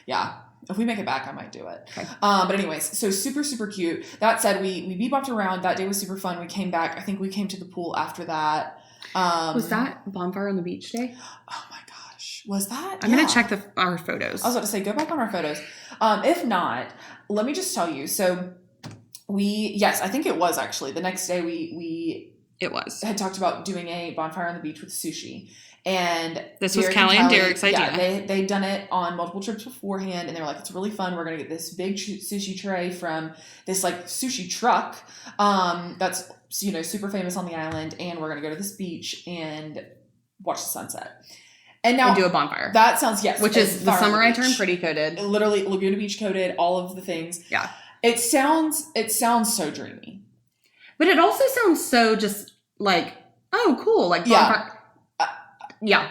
Yeah. If we make it back, I might do it. Okay. But anyways, so super, super cute. That said, we bebopped around. That day was super fun. We came back. I think we came to the pool after that. Was that bonfire on the beach day? Oh my gosh. Was that? I'm going to check our photos. I was about to say, go back on our photos. If not, let me just tell you. So I think it was actually the next day we had talked about doing a bonfire on the beach with sushi. And this was Callie and Derek's idea. Yeah, they'd done it on multiple trips beforehand, and they were like, it's really fun. We're going to get this big sushi tray from this like sushi truck that's, super famous on the island, and we're going to go to this beach and watch the sunset. And now do a bonfire. That sounds, which is the summer I turned pretty coated. Literally Laguna Beach coated, all of the things. Yeah. It sounds so dreamy. But it also sounds so just like, oh, cool. Like bonfire. Yeah.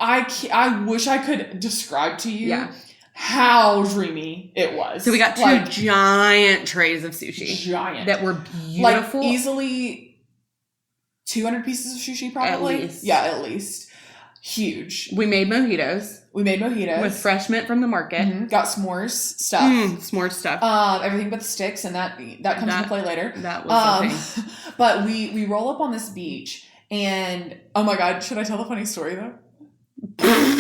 I wish I could describe to you how dreamy it was. So we got 2 giant trays of sushi. Giant. That were beautiful. Like easily 200 pieces of sushi probably. At least. Yeah, at least. Huge. We made mojitos. With fresh mint from the market. Mm-hmm. Got s'mores stuff. S'mores stuff. Everything but the sticks, and that comes into play later. That was a thing. But we roll up on this beach, and oh my God, should I tell the funny story though?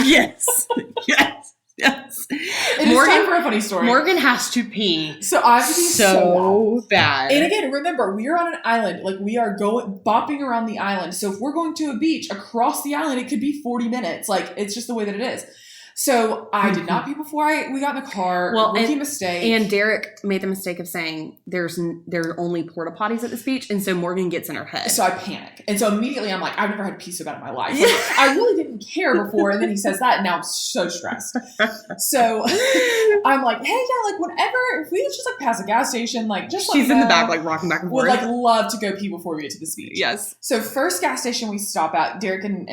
Yes. Yes. Yes. It is time for a funny story. Morgan has to pee. So I have to be so bad. And again, remember, we are on an island. Like, we are bopping around the island. So if we're going to a beach across the island, it could be 40 minutes. Like, it's just the way that it is. So I did not pee before we got in the car. Well, rookie mistake. And Derek made the mistake of saying there are only porta potties at this beach, and so Morgan gets in her head. So I panic, and so immediately I'm like, I've never had to pee so bad in my life. Like, I really didn't care before, and then he says that, and now I'm so stressed. So I'm like, hey, yeah, like whatever. If we just like pass a gas station, like just she's in the back, like rocking back and forth. Would like love to go pee before we get to this beach. Yes. So first gas station we stop at, Derek and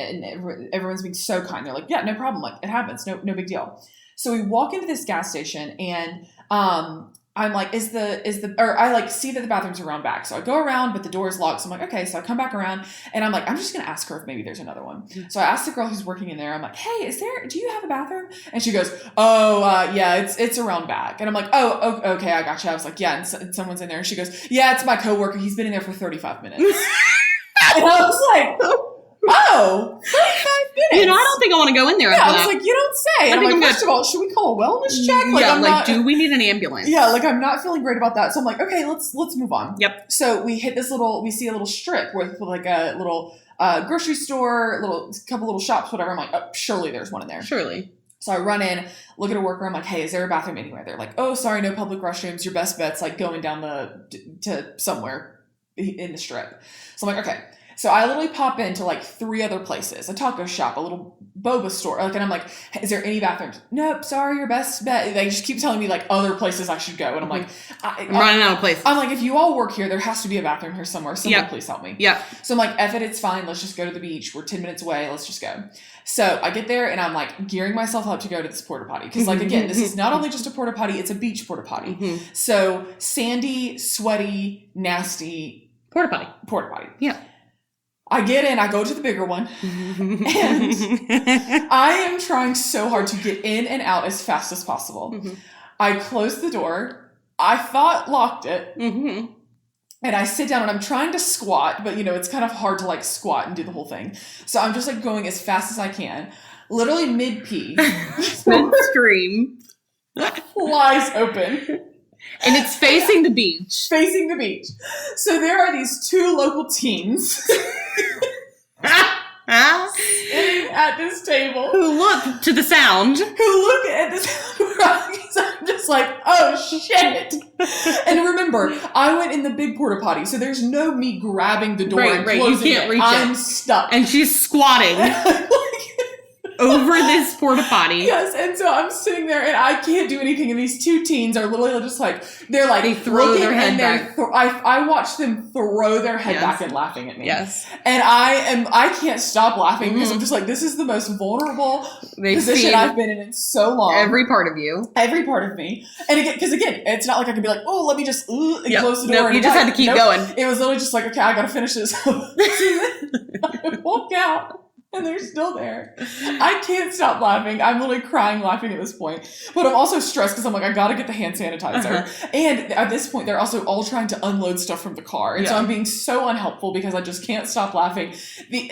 everyone's being so kind. They're like, yeah, no problem. Like it happens. No big deal. So we walk into this gas station and I'm like, I like see that the bathrooms are around back. So I go around, but the door is locked. So I'm like, okay. So I come back around and I'm like, I'm just going to ask her if maybe there's another one. Mm-hmm. So I asked the girl who's working in there, I'm like, hey, do you have a bathroom? And she goes, yeah, it's around back. And I'm like, oh, okay, I gotcha. I was like, yeah. And someone's in there. And she goes, yeah, it's my coworker. He's been in there for 35 minutes. And I was like, oh, 35 minutes. You know, I don't think I want to go in there. Yeah, I was like, you don't say. And I'm like, first of all, should we call a wellness check? Like, do we need an ambulance? Yeah, like I'm not feeling great about that. So I'm like, okay, let's move on. Yep. So we see a little strip with like a little grocery store, couple little shops, whatever. I'm like, oh, surely there's one in there. Surely. So I run in, look at a worker. I'm like, hey, is there a bathroom anywhere? They're like, oh, sorry, no public restrooms. Your best bet's like going down to somewhere in the strip. So I'm like, okay. So I literally pop into like 3 other places, a taco shop, a little boba store. Like, and I'm like, hey, is there any bathrooms? Nope, sorry, your best bet. They just keep telling me like other places I should go. And I'm like, I'm running out of places. I'm like, if you all work here, there has to be a bathroom here somewhere. Someone please help me. Yeah. So I'm like, F it, it's fine. Let's just go to the beach. We're 10 minutes away. Let's just go. So I get there and I'm like gearing myself up to go to this porta potty. Cause like, again, this is not only just a porta potty, it's a beach porta potty. Mm-hmm. So sandy, sweaty, nasty. Porta potty. Yeah. I get in, I go to the bigger one, and I am trying so hard to get in and out as fast as possible. Mm-hmm. I close the door. I thought locked it. Mm-hmm. And I sit down and I'm trying to squat, but it's kind of hard to like squat and do the whole thing. So I'm just like going as fast as I can. Literally mid-pee. Mid-scream. Flies open. And it's facing the beach. Facing the beach. So there are these 2 local teens sitting at this table. Who look to the sound. Who look at this. I'm just like, oh shit. And remember, I went in the big porta potty, so there's no me grabbing the door and closing you can't reach I'm stuck. And she's squatting. Over this porta potty. Yes, and so I'm sitting there and I can't do anything, and these 2 teens are literally just like, they're like, they throw their head back. I watch them throw their head back and laughing at me. Yes. And I can't stop laughing because I'm just like, this is the most vulnerable position I've been in so long. Every part of you. Every part of me. And again, because again, it's not like I can be like, oh, let me just close the door. Nope, you just had to keep going. It was literally just like, okay, I gotta finish this. I walk out. And they're still there. I can't stop laughing. I'm literally crying laughing at this point. But I'm also stressed because I'm like, I gotta get the hand sanitizer. Uh-huh. And at this point, they're also all trying to unload stuff from the car. And so I'm being so unhelpful because I just can't stop laughing.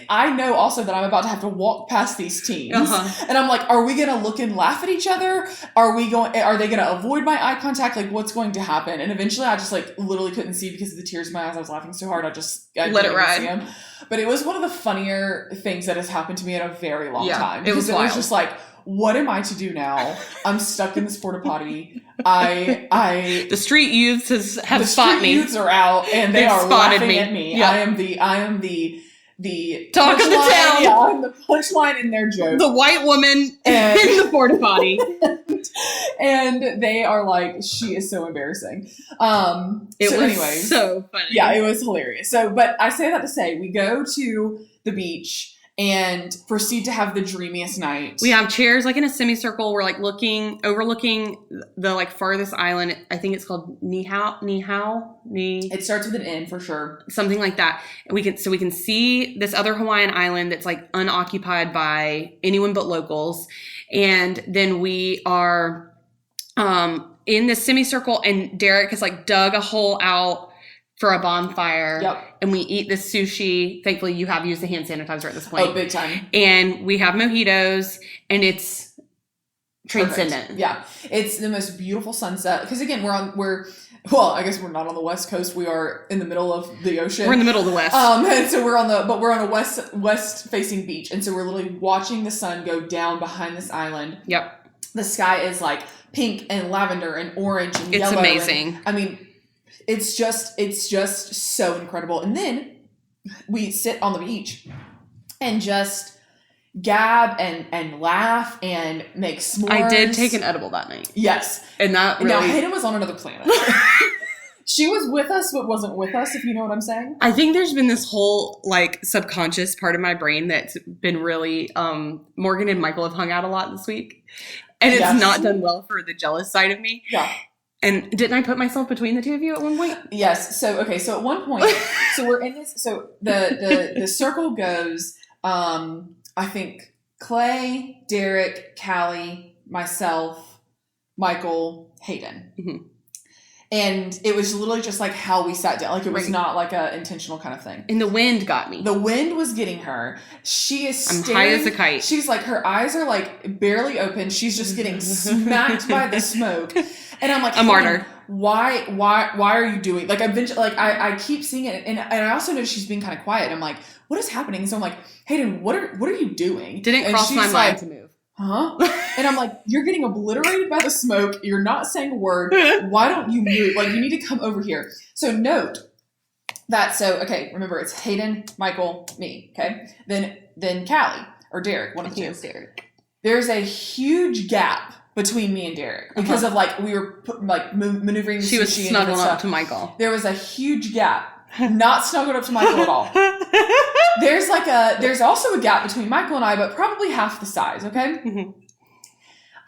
I know also that I'm about to have to walk past these teens. Uh-huh. And I'm like, are we gonna look and laugh at each other? Are they gonna avoid my eye contact? Like, what's going to happen? And eventually I just like literally couldn't see because of the tears in my eyes. I was laughing so hard I let it ride. See them. But it was one of the funnier things that has happened to me in a very long time. It was just like, what am I to do now? I'm stuck in this porta potty. The street youths have spotted me. The street youths are out and they are laughing at me. Yep. I am the talk of the town. Yeah, I'm the punchline in their joke. The white woman in the porta potty. And they are like, she is so embarrassing. Anyways, so funny. Yeah, it was hilarious. So, but I say that to say, we go to the beach and proceed to have the dreamiest night. We have chairs like in a semicircle. We're like overlooking the like farthest island. I think it's called Nihao. It starts with an N for sure. Something like that. And we can see this other Hawaiian island that's like unoccupied by anyone but locals. And then we are in this semicircle, and Derek has like dug a hole out for a bonfire. Yep. And we eat this sushi. Thankfully, you have used the hand sanitizer at this point. Oh, big time. And we have mojitos, and it's transcendent. Perfect. Yeah. It's the most beautiful sunset. Because again, well, I guess we're not on the West Coast. We are in the middle of the ocean. We're in the middle of the West. And so we're on a west facing beach. And so we're literally watching the sun go down behind this island. Yep. The sky is like pink and lavender and orange and yellow. It's amazing. It's just so incredible. And then we sit on the beach and just gab and laugh and make s'mores. I did take an edible that night. Yes. And that really... Now, Hayden was on another planet. She was with us, but wasn't with us, if you know what I'm saying. I think there's been this whole, like, subconscious part of my brain that's been really... Morgan and Michael have hung out a lot this week. And it's not done well for the jealous side of me. Yeah. And didn't I put myself between the two of you at one point? Yes. So at one point... so we're in this... So the circle goes... I think Clay, Derek, Callie, myself, Michael, Hayden. Mm-hmm. And it was literally just like how we sat down. Like it was not like a intentional kind of thing. And the wind got me. The wind was getting her. She is I'm high as a kite. She's like, her eyes are like barely open. She's just getting smacked by the smoke. And I'm like, a martyr. Why are you doing, like, eventually, like, I keep seeing it. And I also know she's being kind of quiet. I'm like, what is happening? And so I'm like, Hayden, what are you doing? Didn't cross my mind to move. Huh? And I'm like, you're getting obliterated by the smoke. You're not saying a word. Why don't you move? Like, you need to come over here. So note that, okay, remember, it's Hayden, Michael, me, okay? Then Callie, or Derek, one of the two. Derek. There's a huge gap between me and Derek because of, like, we were maneuvering the She was snuggling up to Michael. There was a huge gap. Not snuggled up to Michael at all. There's also a gap between Michael and I, but probably half the size, okay? Mm-hmm.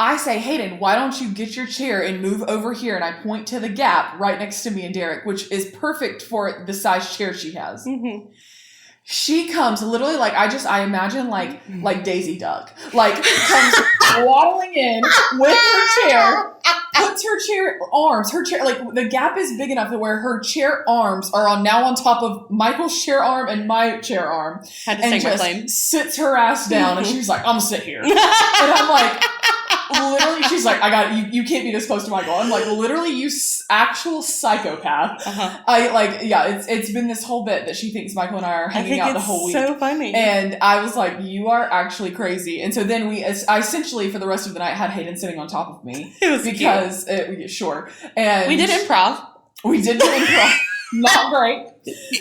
I say, Hayden, why don't you get your chair and move over here? And I point to the gap right next to me and Derek, which is perfect for the size chair she has. Mm-hmm. She comes literally like, I imagine like Daisy Duck, like comes waddling in with her chair, puts her chair, like the gap is big enough to where her chair arms are now on top of Michael's chair arm and my chair arm. Had to take my claim. Sits her ass down and she's like, I'm gonna sit here. And I'm like, literally, she's like, I got it. You can't be this close to Michael. I'm like, literally, you actual psychopath. Uh-huh. It's been this whole bit that she thinks Michael and I are hanging out the whole week. So funny. And I was like, you are actually crazy. And so then I essentially for the rest of the night had Hayden sitting on top of me. It was because sure. And we did improv. We did do improv. Not great.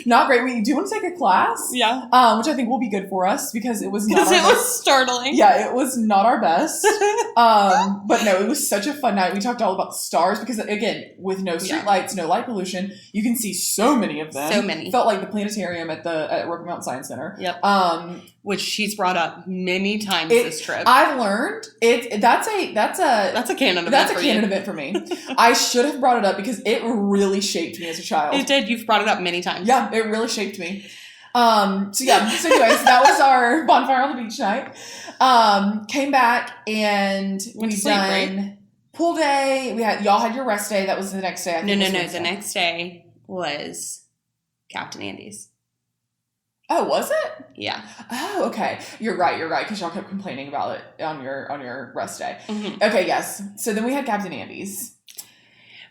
Not great. We do want to take a class. Yeah. Which I think will be good for us because it was startling. Yeah, it was not our best. But no, it was such a fun night. We talked all about the stars because again, with no street lights, no light pollution, you can see so many of them. So many. Felt like the planetarium at Rocky Mountain Science Center. Yep. Which she's brought up many times this trip. I've learned that's a canon event. That's a canon event for me. I should have brought it up because it really shaped me as a child. It did. You've brought it up many times. Yeah, it really shaped me. So anyways, that was our bonfire on the beach night. Came back and we done pool day. Y'all had your rest day. That was the next day. No. The next day was Captain Andy's. Oh, was it? Yeah. Oh, okay. You're right. Because y'all kept complaining about it on your rest day. Mm-hmm. Okay, yes. So then we had Captain Andy's.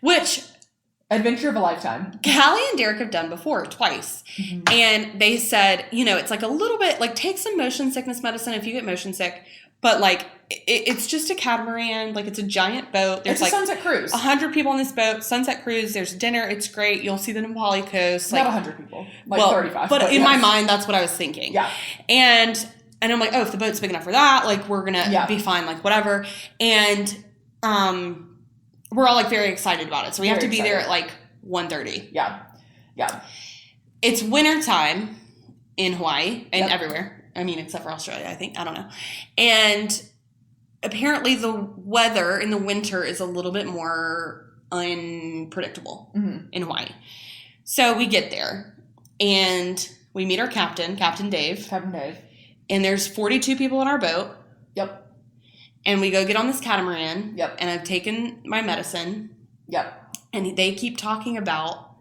Which... Adventure of a lifetime. Callie and Derek have done before, twice. Mm-hmm. And they said, it's like a little bit, like take some motion sickness medicine if you get motion sick. But like, it's just a catamaran. Like it's a giant boat. There's it's a sunset cruise. 100 people on this boat. Sunset cruise. There's dinner. It's great. You'll see the Nepali coast. Not 100 people. Like 35. But in my mind, that's what I was thinking. Yeah. And I'm like, oh, if the boat's big enough for that, like we're going to be fine. Like whatever. And, we're all like very excited about it. So we have to be there at like 1:30. Yeah. Yeah. It's winter time in Hawaii and everywhere. I mean, except for Australia, I think. I don't know. And apparently the weather in the winter is a little bit more unpredictable in Hawaii. So we get there and we meet our captain, Captain Dave. And there's 42 people in our boat. Yep. And we go get on this catamaran. Yep. And I've taken my medicine. Yep. And they keep talking about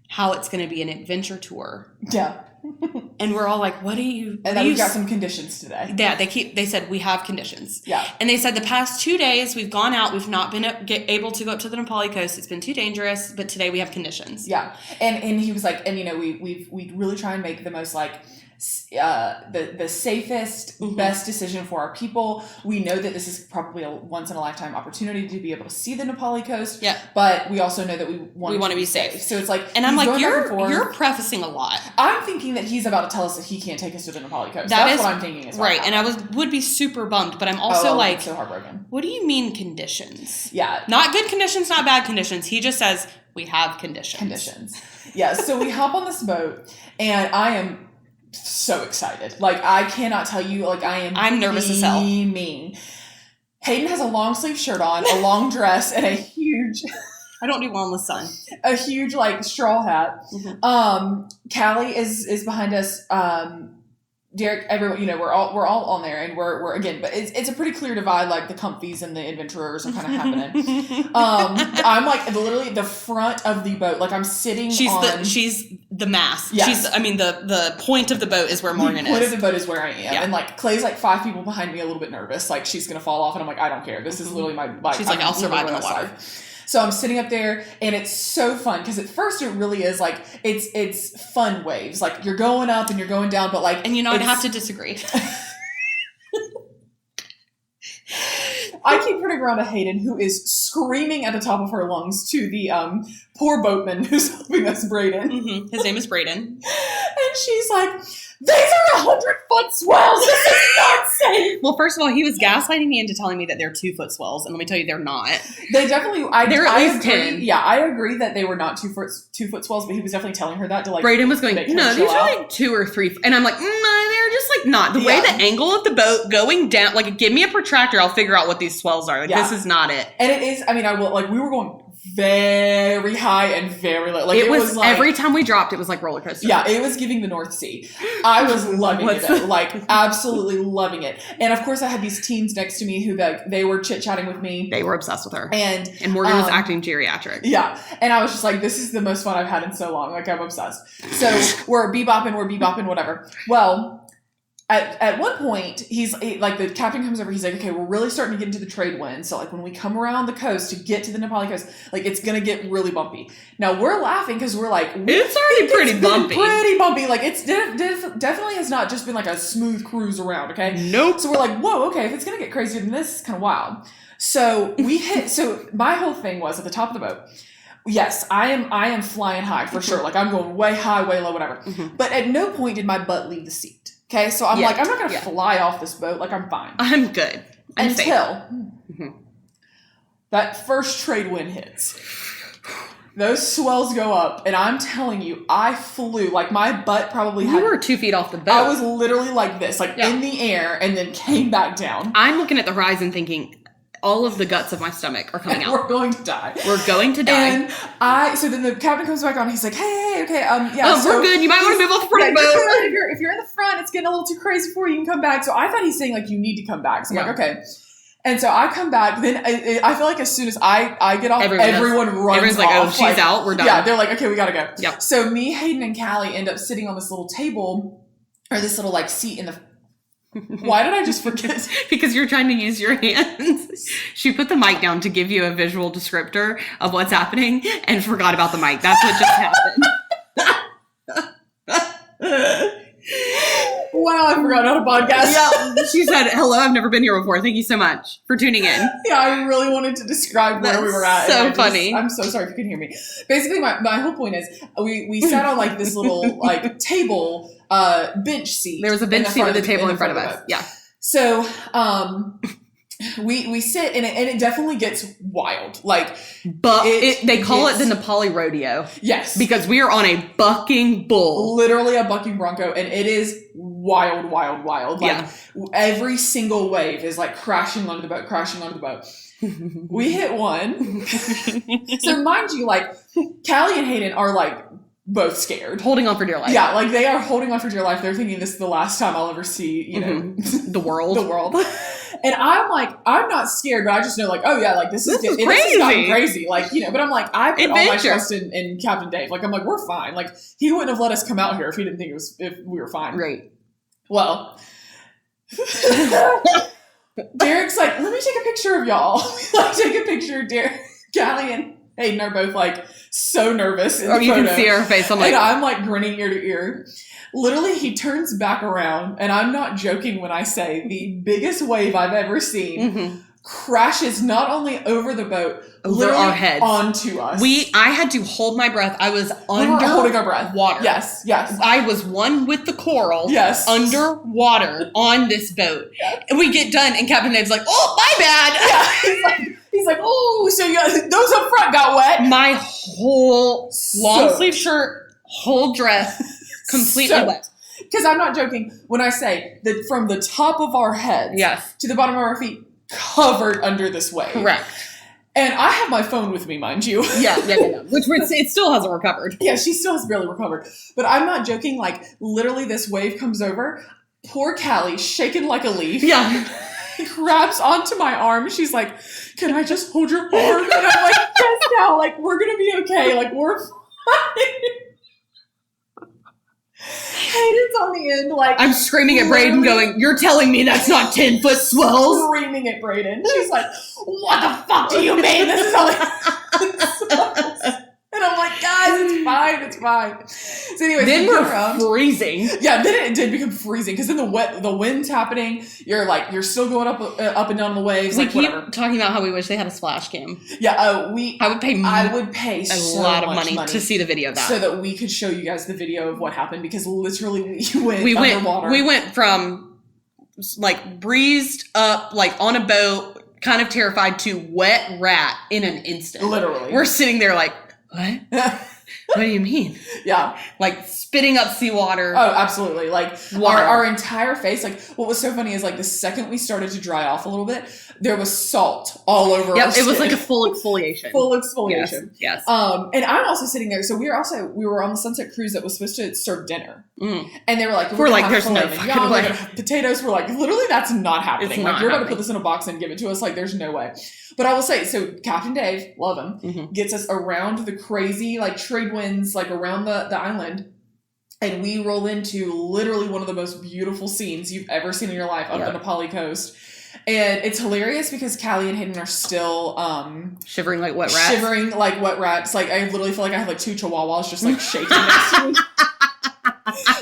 how it's going to be an adventure tour. Yeah. And we're all like, what do you... And then we've got some conditions today. Yeah, they said we have conditions. Yeah. And they said the past 2 days we've gone out, we've not been able to go up to the Nepali coast. It's been too dangerous, but today we have conditions. Yeah. And he was like, and we really try and make the most like the safest, best decision for our people. We know that this is probably a once in a lifetime opportunity to be able to see the Nepali coast. Yeah. But we also know that we want to be safe. So it's like, and I'm like, you're prefacing a lot. I'm thinking that he's about to tell us that he can't take us to the Nepali coast. That's what I'm thinking is right. And I would be super bummed, but I'm also like, so heartbroken. What do you mean conditions? Yeah. Not good conditions, not bad conditions. He just says we have conditions. Yeah. So we hop on this boat and I am so excited. Like, I cannot tell you, like, I'm nervous as hell. Hayden has a long sleeve shirt on, a long dress, and a huge... I don't do well in the sun. A huge, like, straw hat. Callie is behind us. Derek, everyone, we're all on there, and we're again, but it's a pretty clear divide. Like the comfies and the adventurers are kind of happening. I'm like literally the front of the boat. Like I'm sitting. She's the mast. Yes. The point of the boat is where Morgan is. The point of the boat is where I am, yeah. And like Clay's like 5 people behind me, a little bit nervous, like she's gonna fall off, and I'm like, I don't care. This is literally my. She's like, I'll survive in the water. So I'm sitting up there and it's so fun because at first it really is like it's fun waves. Like you're going up and you're going down, but like I'd have to disagree. I keep turning around to Hayden, who is screaming at the top of her lungs to the poor boatman who's helping us, Braden. His name is Braden. And she's like, these are 100-foot swells. This is not safe. Well, first of all, he was gaslighting me into telling me that they're 2-foot swells, and let me tell you, they're not. They definitely. They're at least 10. Yeah, I agree that they were not 2-foot swells, but he was definitely telling her that to like. Braden was going, no, these are like 2 or 3, and I'm like, they're just like not the way the angle of the boat going down. Like, give me a protractor, I'll figure out what these swells are. Like, this is not it. And it is. I mean, I will like. We were going very high and very low. Like it was like, every time we dropped, it was like roller coaster. Yeah, it was giving the North Sea. I was loving it, like absolutely loving it. And of course, I had these teens next to me who they were chit chatting with me. They were obsessed with her, and Morgan was acting geriatric. Yeah, and I was just like, this is the most fun I've had in so long. Like I'm obsessed. So we're bebopping, whatever. Well. At one point, he's like, the captain comes over, he's like, okay, we're really starting to get into the trade wind. So like when we come around the coast to get to the Nepali coast, like it's going to get really bumpy. Now we're laughing because we're like, it's already pretty bumpy. Like it's definitely has not just been like a smooth cruise around. Okay. Nope. So we're like, whoa, okay, if it's going to get crazier than this, it's kind of wild. So so my whole thing was at the top of the boat. Yes, I am flying high for sure. Like I'm going way high, way low, whatever. But at no point did my butt leave the seat. Okay, so I'm like, I'm not going to fly off this boat. Like, I'm fine. I'm good. Until that first trade wind hits. Those swells go up, and I'm telling you, I flew. Like, my butt probably You were 2 feet off the boat. I was literally like this, like in the air, and then came back down. I'm looking at the horizon thinking, all of the guts of my stomach are coming out. We're going to die. We're going to die. And so then the captain comes back on. He's like, hey, okay, we're good. You might want to move off the front of the boat. If you're in the front, it's getting a little too crazy for you. You can come back. So I thought he's saying like, you need to come back. So I'm like, okay. And so I come back. Then I feel like as soon as I get off, everyone runs off. Everyone's like, oh, she's out. We're done. Yeah, they're like, okay, we gotta go. Yep. So me, Hayden, and Callie end up sitting on this little table or this little like seat in the. Why did I just forget? Because you're trying to use your hands. She put the mic down to give you a visual descriptor of what's happening and forgot about the mic. That's what just happened. Wow, I forgot how to podcast. Yeah, she said, hello, I've never been here before. Thank you so much for tuning in. Yeah, I really wanted to describe where we were at. So funny. I'm so sorry if you couldn't hear me. Basically, my whole point is we sat on like this little like table bench seat. There was a bench seat with a table in front of us. Yeah. So we sit and it definitely gets wild. Like, but they call it the Nepali rodeo. Yes, because we are on a bucking bull, literally a bucking bronco, and it is wild. Like every single wave is like crashing onto the boat. We hit one. So mind you, like Callie and Hayden are like both scared, holding on for dear life. Yeah, like they are holding on for dear life. They're thinking this is the last time I'll ever see, the world. And I'm like, I'm not scared, but I just know like, oh yeah, like this is crazy. This has gotten crazy. Like, you know, but I'm like, I put all my Adventure. trust in Captain Dave. Like, I'm like, we're fine. Like, he wouldn't have let us come out here if he didn't think if we were fine. Right. Well, Derek's like, let me take a picture of y'all. Like, take a picture of Derek, Callie, and Hayden are both like so nervous. Oh, you can see her face. And I'm like grinning ear to ear. Literally, he turns back around, and I'm not joking when I say the biggest wave I've ever seen crashes not only over the boat, over our heads, onto us. I had to hold my breath. I was We were holding our breath. Water. Yes, yes. I was one with the coral. Yes. Underwater on this boat. Yes. And we get done, and Captain Dave's like, "Oh, my bad." Yeah, he's like, "Oh, so those up front got wet." My whole long sleeve shirt, whole dress, completely wet. Because I'm not joking when I say that from the top of our heads to the bottom of our feet, covered under this wave. Correct. And I have my phone with me, mind you. Yeah. Which it still hasn't recovered. Yeah, she still has barely recovered. But I'm not joking. Like, literally, this wave comes over. Poor Callie, shaken like a leaf. Yeah. Grabs onto my arm. She's like, "Can I just hold your arm?" And I'm like, "Yes, now. Like, we're going to be okay. Like, we're fine." Hayden's on the end, like, I'm screaming at Braden, going, "You're telling me that's not 10-foot swells?" Screaming at Braden. She's like, "What the fuck do you mean? This is only..." And I'm like, "Guys, it's fine. So anyway, then we're freezing. Yeah, then it did become freezing because then the wind's happening. You're still going up and down the waves. We like, keep whatever. talking about how we wish they had a splash cam. Yeah, I would pay so lot of much money to see the video of that, so that we could show you guys the video of what happened, because literally we went underwater. We went from like breezed up, like on a boat, kind of terrified, to wet rat in an instant. Literally, we're sitting there like, what? What do you mean? Yeah. Like spitting up seawater. Oh, absolutely. Like our entire face. Like, what was so funny is like the second we started to dry off a little bit, there was salt all over our skin. It was like a full exfoliation. Full exfoliation. Yes. And I'm also sitting there. So we were on the Sunset Cruise that was supposed to serve dinner. And they were like, we're like, there's no fucking way. Potatoes. We're like, literally, that's not happening. It's like, not you're happening. about to put this in a box and give it to us. Like, there's no way. But I will say, so Captain Dave, love him, gets us around the crazy, like, trade winds, like, around the island. And we roll into literally one of the most beautiful scenes you've ever seen in your life up on the Napali coast. And it's hilarious because Callie and Hayden are still shivering like wet rats. Like, I literally feel like I have like two chihuahuas just like shaking next to me.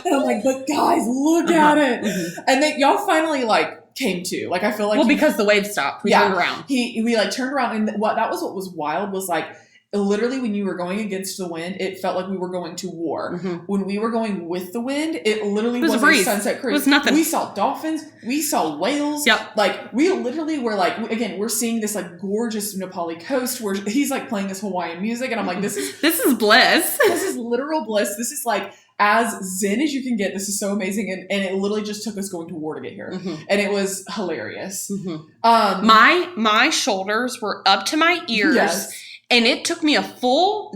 And I'm like, but guys, look at it. And then y'all finally like came to. Like, I feel like because the waves stopped. We turned around. We like turned around, and what was wild was like, literally, when you were going against the wind, it felt like we were going to war. When we were going with the wind, it literally was a sunset cruise. It was nothing. We saw dolphins. We saw whales. Yep. Like, we literally were like, again, we're seeing this like gorgeous Nepali coast where he's like playing this Hawaiian music, and I'm like, this is bliss. This is literal bliss. This is like as zen as you can get. This is so amazing, and it literally just took us going to war to get here, and it was hilarious. My shoulders were up to my ears. Yes. And it took me a full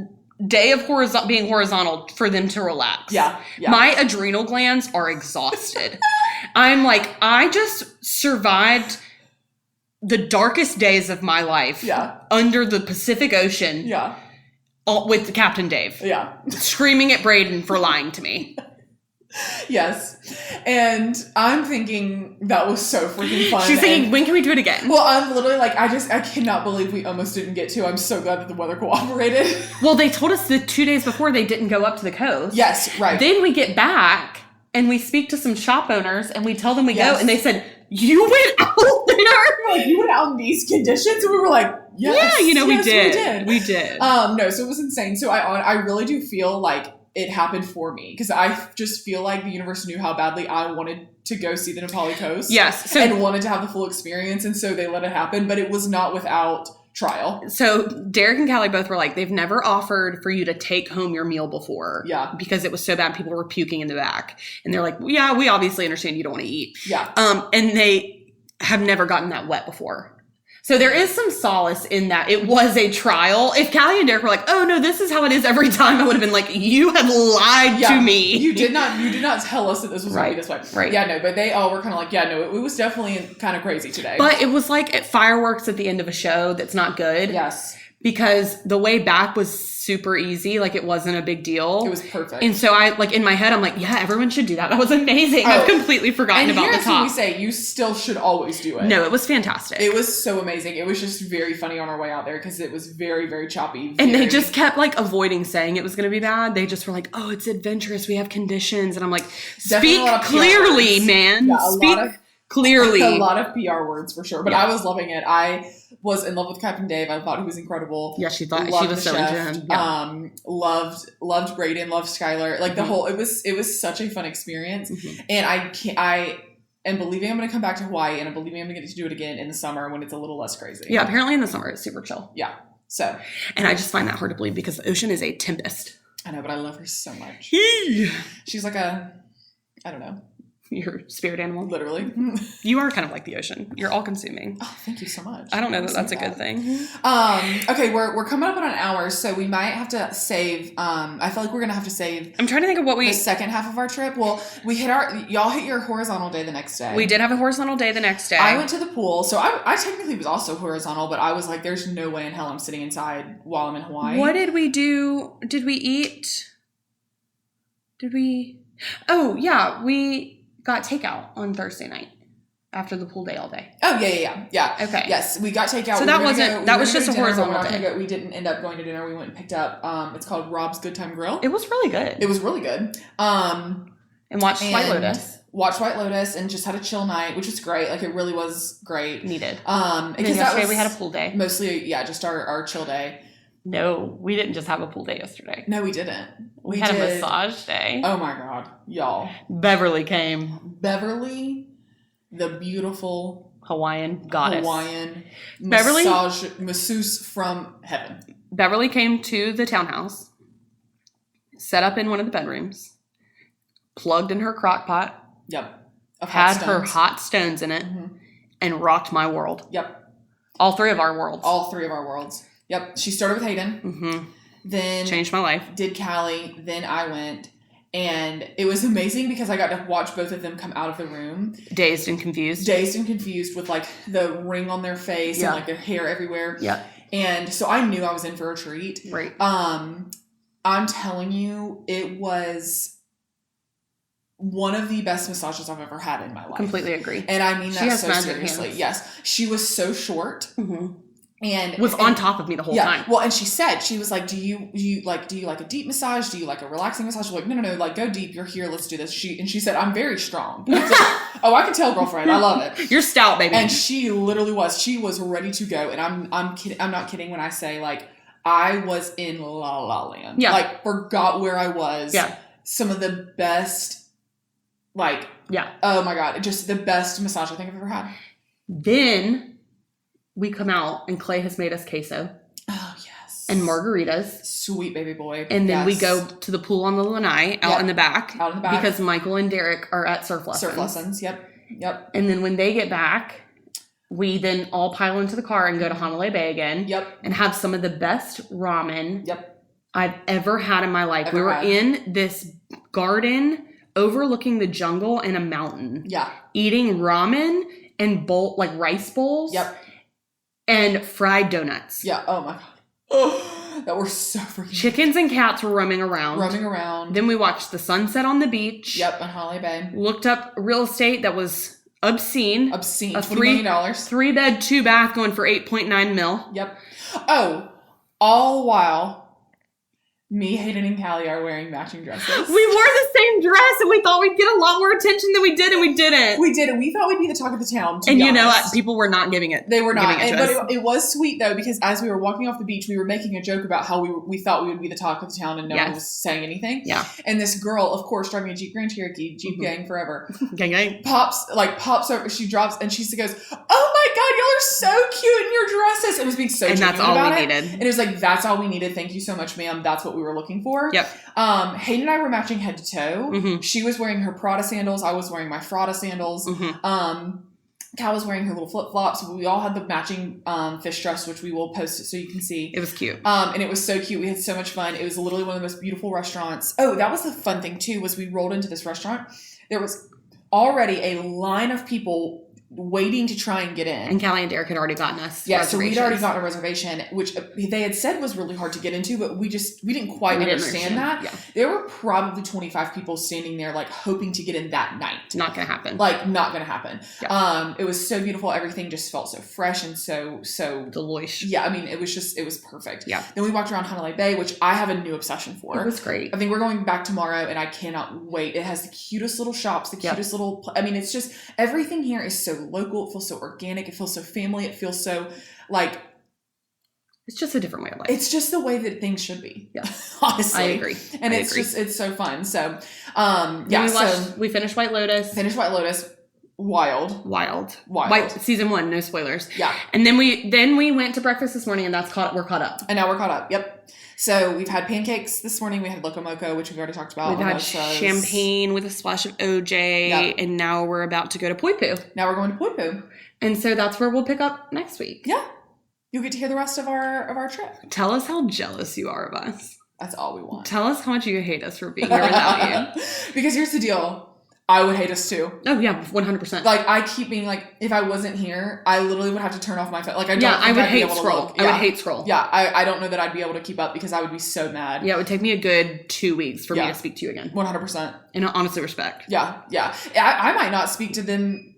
day of being horizontal for them to relax. Yeah. My adrenal glands are exhausted. I'm like, I just survived the darkest days of my life under the Pacific Ocean with Captain Dave. Yeah. Screaming at Braden for lying to me. Yes. And I'm thinking that was so freaking fun. She's thinking, when can we do it again? Well, I'm literally like, I cannot believe we almost didn't get to. I'm so glad that the weather cooperated. Well, they told us the 2 days before they didn't go up to the coast. Yes, right. Then we get back and we speak to some shop owners and we tell them we go, and they said, you went out there? Like, you went out in these conditions? And we were like, yes. Yeah, we did. We did. No, so it was insane. So I really do feel like it happened for me, because I just feel like the universe knew how badly I wanted to go see the Nepali coast. Yes. And wanted to have the full experience, and so they let it happen, but it was not without trial. So Derek and Callie both were like, they've never offered for you to take home your meal before. Yeah. Because it was so bad, people were puking in the back. And they're like, well, yeah, we obviously understand you don't want to eat. Yeah. And they have never gotten that wet before. So there is some solace in that. It was a trial. If Callie and Derek were like, oh no, this is how it is every time, I would have been like, you have lied to me. You did not tell us that this was going to be this way. Right. Yeah, no, but they all were kind of like, yeah, no, it was definitely kind of crazy today. But it was like at fireworks at the end of a show that's not good. Yes. Because the way back was super easy. Like, it wasn't a big deal. It was perfect. And so I, like, in my head, I'm like, yeah, everyone should do that. That was amazing. I've completely forgotten about the top. And here's what we say, you still should always do it. No, it was fantastic. It was so amazing. It was just very funny on our way out there because it was very, very choppy. And they just kept, like, avoiding saying it was going to be bad. They just were like, oh, it's adventurous. We have conditions. And I'm like, speak clearly, man. Yeah, speak clearly. A lot of PR words for sure. But I was loving it. I was in love with Captain Dave. I thought he was incredible. Yeah, she thought she was so into him. Yeah. Loved Braden, loved Skylar. Like the whole, it was such a fun experience. And I am believing I'm going to come back to Hawaii, and I'm believing I'm going to get to do it again in the summer when it's a little less crazy. Yeah, apparently in the summer it's super chill. Yeah. So. And I just find that hard to believe because the ocean is a tempest. I know, but I love her so much. She's like I don't know. Your spirit animal. Literally. You are kind of like the ocean. You're all consuming. Oh, thank you so much. I don't know that that's a good thing. Okay, we're coming up on an hour, so we might have to save. I feel like we're gonna have to save. I'm trying to think of what the second half of our trip. Well, y'all hit your horizontal day the next day. We did have a horizontal day the next day. I went to the pool, so I technically was also horizontal, but I was like, there's no way in hell I'm sitting inside while I'm in Hawaii. What did we do? Did we eat? Oh yeah, we got takeout on Thursday night after the pool day all day. Oh, yeah. Okay. Yes, we got takeout. So that was just a horizontal day. We didn't end up going to dinner. We went and picked up, it's called Rob's Good Time Grill. It was really good. It was really good. And watched White Lotus. Watched White Lotus and just had a chill night, which was great. Like, it really was great. Needed. Because yesterday we had a pool day. Mostly, just our chill day. No, we didn't just have a pool day yesterday. No, we didn't. We had a massage day. Oh my God, y'all. Beverly came. Beverly, the beautiful Hawaiian goddess. Beverly, masseuse from heaven. Beverly came to the townhouse, set up in one of the bedrooms, plugged in her crock pot. Yep. Had her hot stones in it, and rocked my world. Yep. All three of our worlds. Yep. She started with Hayden. Then changed my life. Did Callie. Then I went. And it was amazing because I got to watch both of them come out of the room. Dazed and confused with like the ring on their face and like their hair everywhere. Yeah. And so I knew I was in for a treat. Right. I'm telling you, it was one of the best massages I've ever had in my life. Completely agree. And I mean that so seriously. Yes. She was so short. And was on top of me the whole time. Well, and she said, she was like, do you like a deep massage? Do you like a relaxing massage? We're like, no, like go deep. You're here. Let's do this. She said, I'm very strong. I like, oh, I can tell, girlfriend. I love it. You're stout, baby. And she literally was. She was ready to go. And I'm kidding. I'm not kidding when I say like I was in la la land. Yeah. Like forgot where I was. Yeah. Some of the best, like, oh my God, just the best massage I think I've ever had. Then we come out and Clay has made us queso. Oh, yes. And margaritas. Sweet baby boy. And then we go to the pool on the lanai out in the back. Out in the back. Because Michael and Derek are at surf lessons. Yep. And then when they get back, we then all pile into the car and go to Hanalei Bay again. Yep. And have some of the best ramen I've ever had in my life. We were in this garden overlooking the jungle and a mountain. Yeah. Eating ramen and rice bowls. Yep. And fried donuts. Yeah. Oh my God. Oh, that were so freaking chickens and cats were roaming around. Then we watched the sunset on the beach. Yep, on Hanalei Bay. Looked up real estate that was obscene. $20 million. 3-bed, 2-bath going for $8.9 million. Yep. Oh, all while me, Hayden, and Callie are wearing matching dresses. We wore the same dress and we thought we'd get a lot more attention than we did, and we didn't. We didn't. We thought we'd be the talk of the town, and you know what? People were not giving it. They were not. But it was sweet, though, because as we were walking off the beach, we were making a joke about how we thought we would be the talk of the town and no one was saying anything. Yeah. And this girl, of course, driving a Jeep Grand Cherokee, Jeep gang forever. Gang. Pops over, she drops, and she goes, oh my God, y'all are so cute in your dresses. It was being so genuine about it. And that's all we needed. And it was like, that's all we needed. Thank you so much, ma'am. That's what we were looking for. Yep. Hayden and I were matching head to toe. She was wearing her Prada sandals. I was wearing my Frada sandals. Cal was wearing her little flip-flops. We all had the matching fish dress, which we will post it so you can see. It was cute. And it was so cute. We had so much fun. It was literally one of the most beautiful restaurants. Oh, that was the fun thing, too, was we rolled into this restaurant. There was already a line of people waiting to try and get in. And Callie and Derek had already gotten us. Yeah, so we'd already gotten a reservation, which they had said was really hard to get into, but we didn't quite understand that. Yeah. There were probably 25 people standing there, like, hoping to get in that night. Not gonna happen. Like, not gonna happen. Yeah. It was so beautiful. Everything just felt so fresh and so Deloitte. Yeah, I mean, it was perfect. Yeah. Then we walked around Hanalei Bay, which I have a new obsession for. It was great. I think we're going back tomorrow, and I cannot wait. It has the cutest little shops, the cutest little. I mean, it's just everything here is so local. It feels so organic. It feels so family. It feels so like. It's just a different way of life. It's just the way that things should be. Yeah. Honestly. I agree. And it's so fun. So, yeah. We finished White Lotus. Wild. Season 1, no spoilers. Yeah. And then we went to breakfast this morning, and we're caught up. And now we're caught up. Yep. So we've had pancakes this morning. We had Loco Moco, which we've already talked about. We've had champagne with a splash of OJ, and now we're about to go to Poipu. Now we're going to Poipu. And so that's where we'll pick up next week. Yeah. You'll get to hear the rest of our trip. Tell us how jealous you are of us. That's all we want. Tell us how much you hate us for being here without you. Because here's the deal. I would hate us too. Oh yeah, 100%. Like I keep being like, if I wasn't here, I literally would have to turn off my phone. Like I would hate scroll. I would hate scroll. Yeah, I don't know that I'd be able to keep up because I would be so mad. Yeah, it would take me a good 2 weeks for me to speak to you again. 100%. And honestly, respect. Yeah. I might not speak to them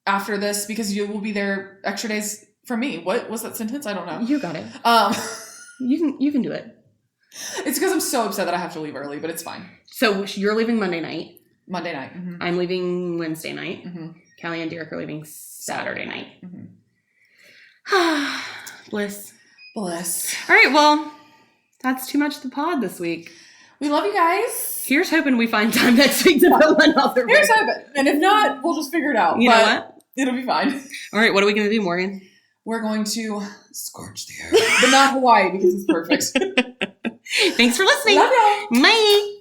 after this because you will be there extra days for me. What was that sentence? I don't know. You got it. You can do it. It's because I'm so upset that I have to leave early, but it's fine. So you're leaving Monday night. Mm-hmm. I'm leaving Wednesday night. Mm-hmm. Callie and Derek are leaving Saturday night. Mm-hmm. Bliss. All right, well, that's too much to pod this week. We love you guys. Here's hoping we find time next week to film another video. Here's hoping. And if not, we'll just figure it out. You know what? It'll be fine. All right, what are we going to do, Morgan? We're going to scorch the earth. But not Hawaii because it's perfect. Thanks for listening. Love y'all. Bye.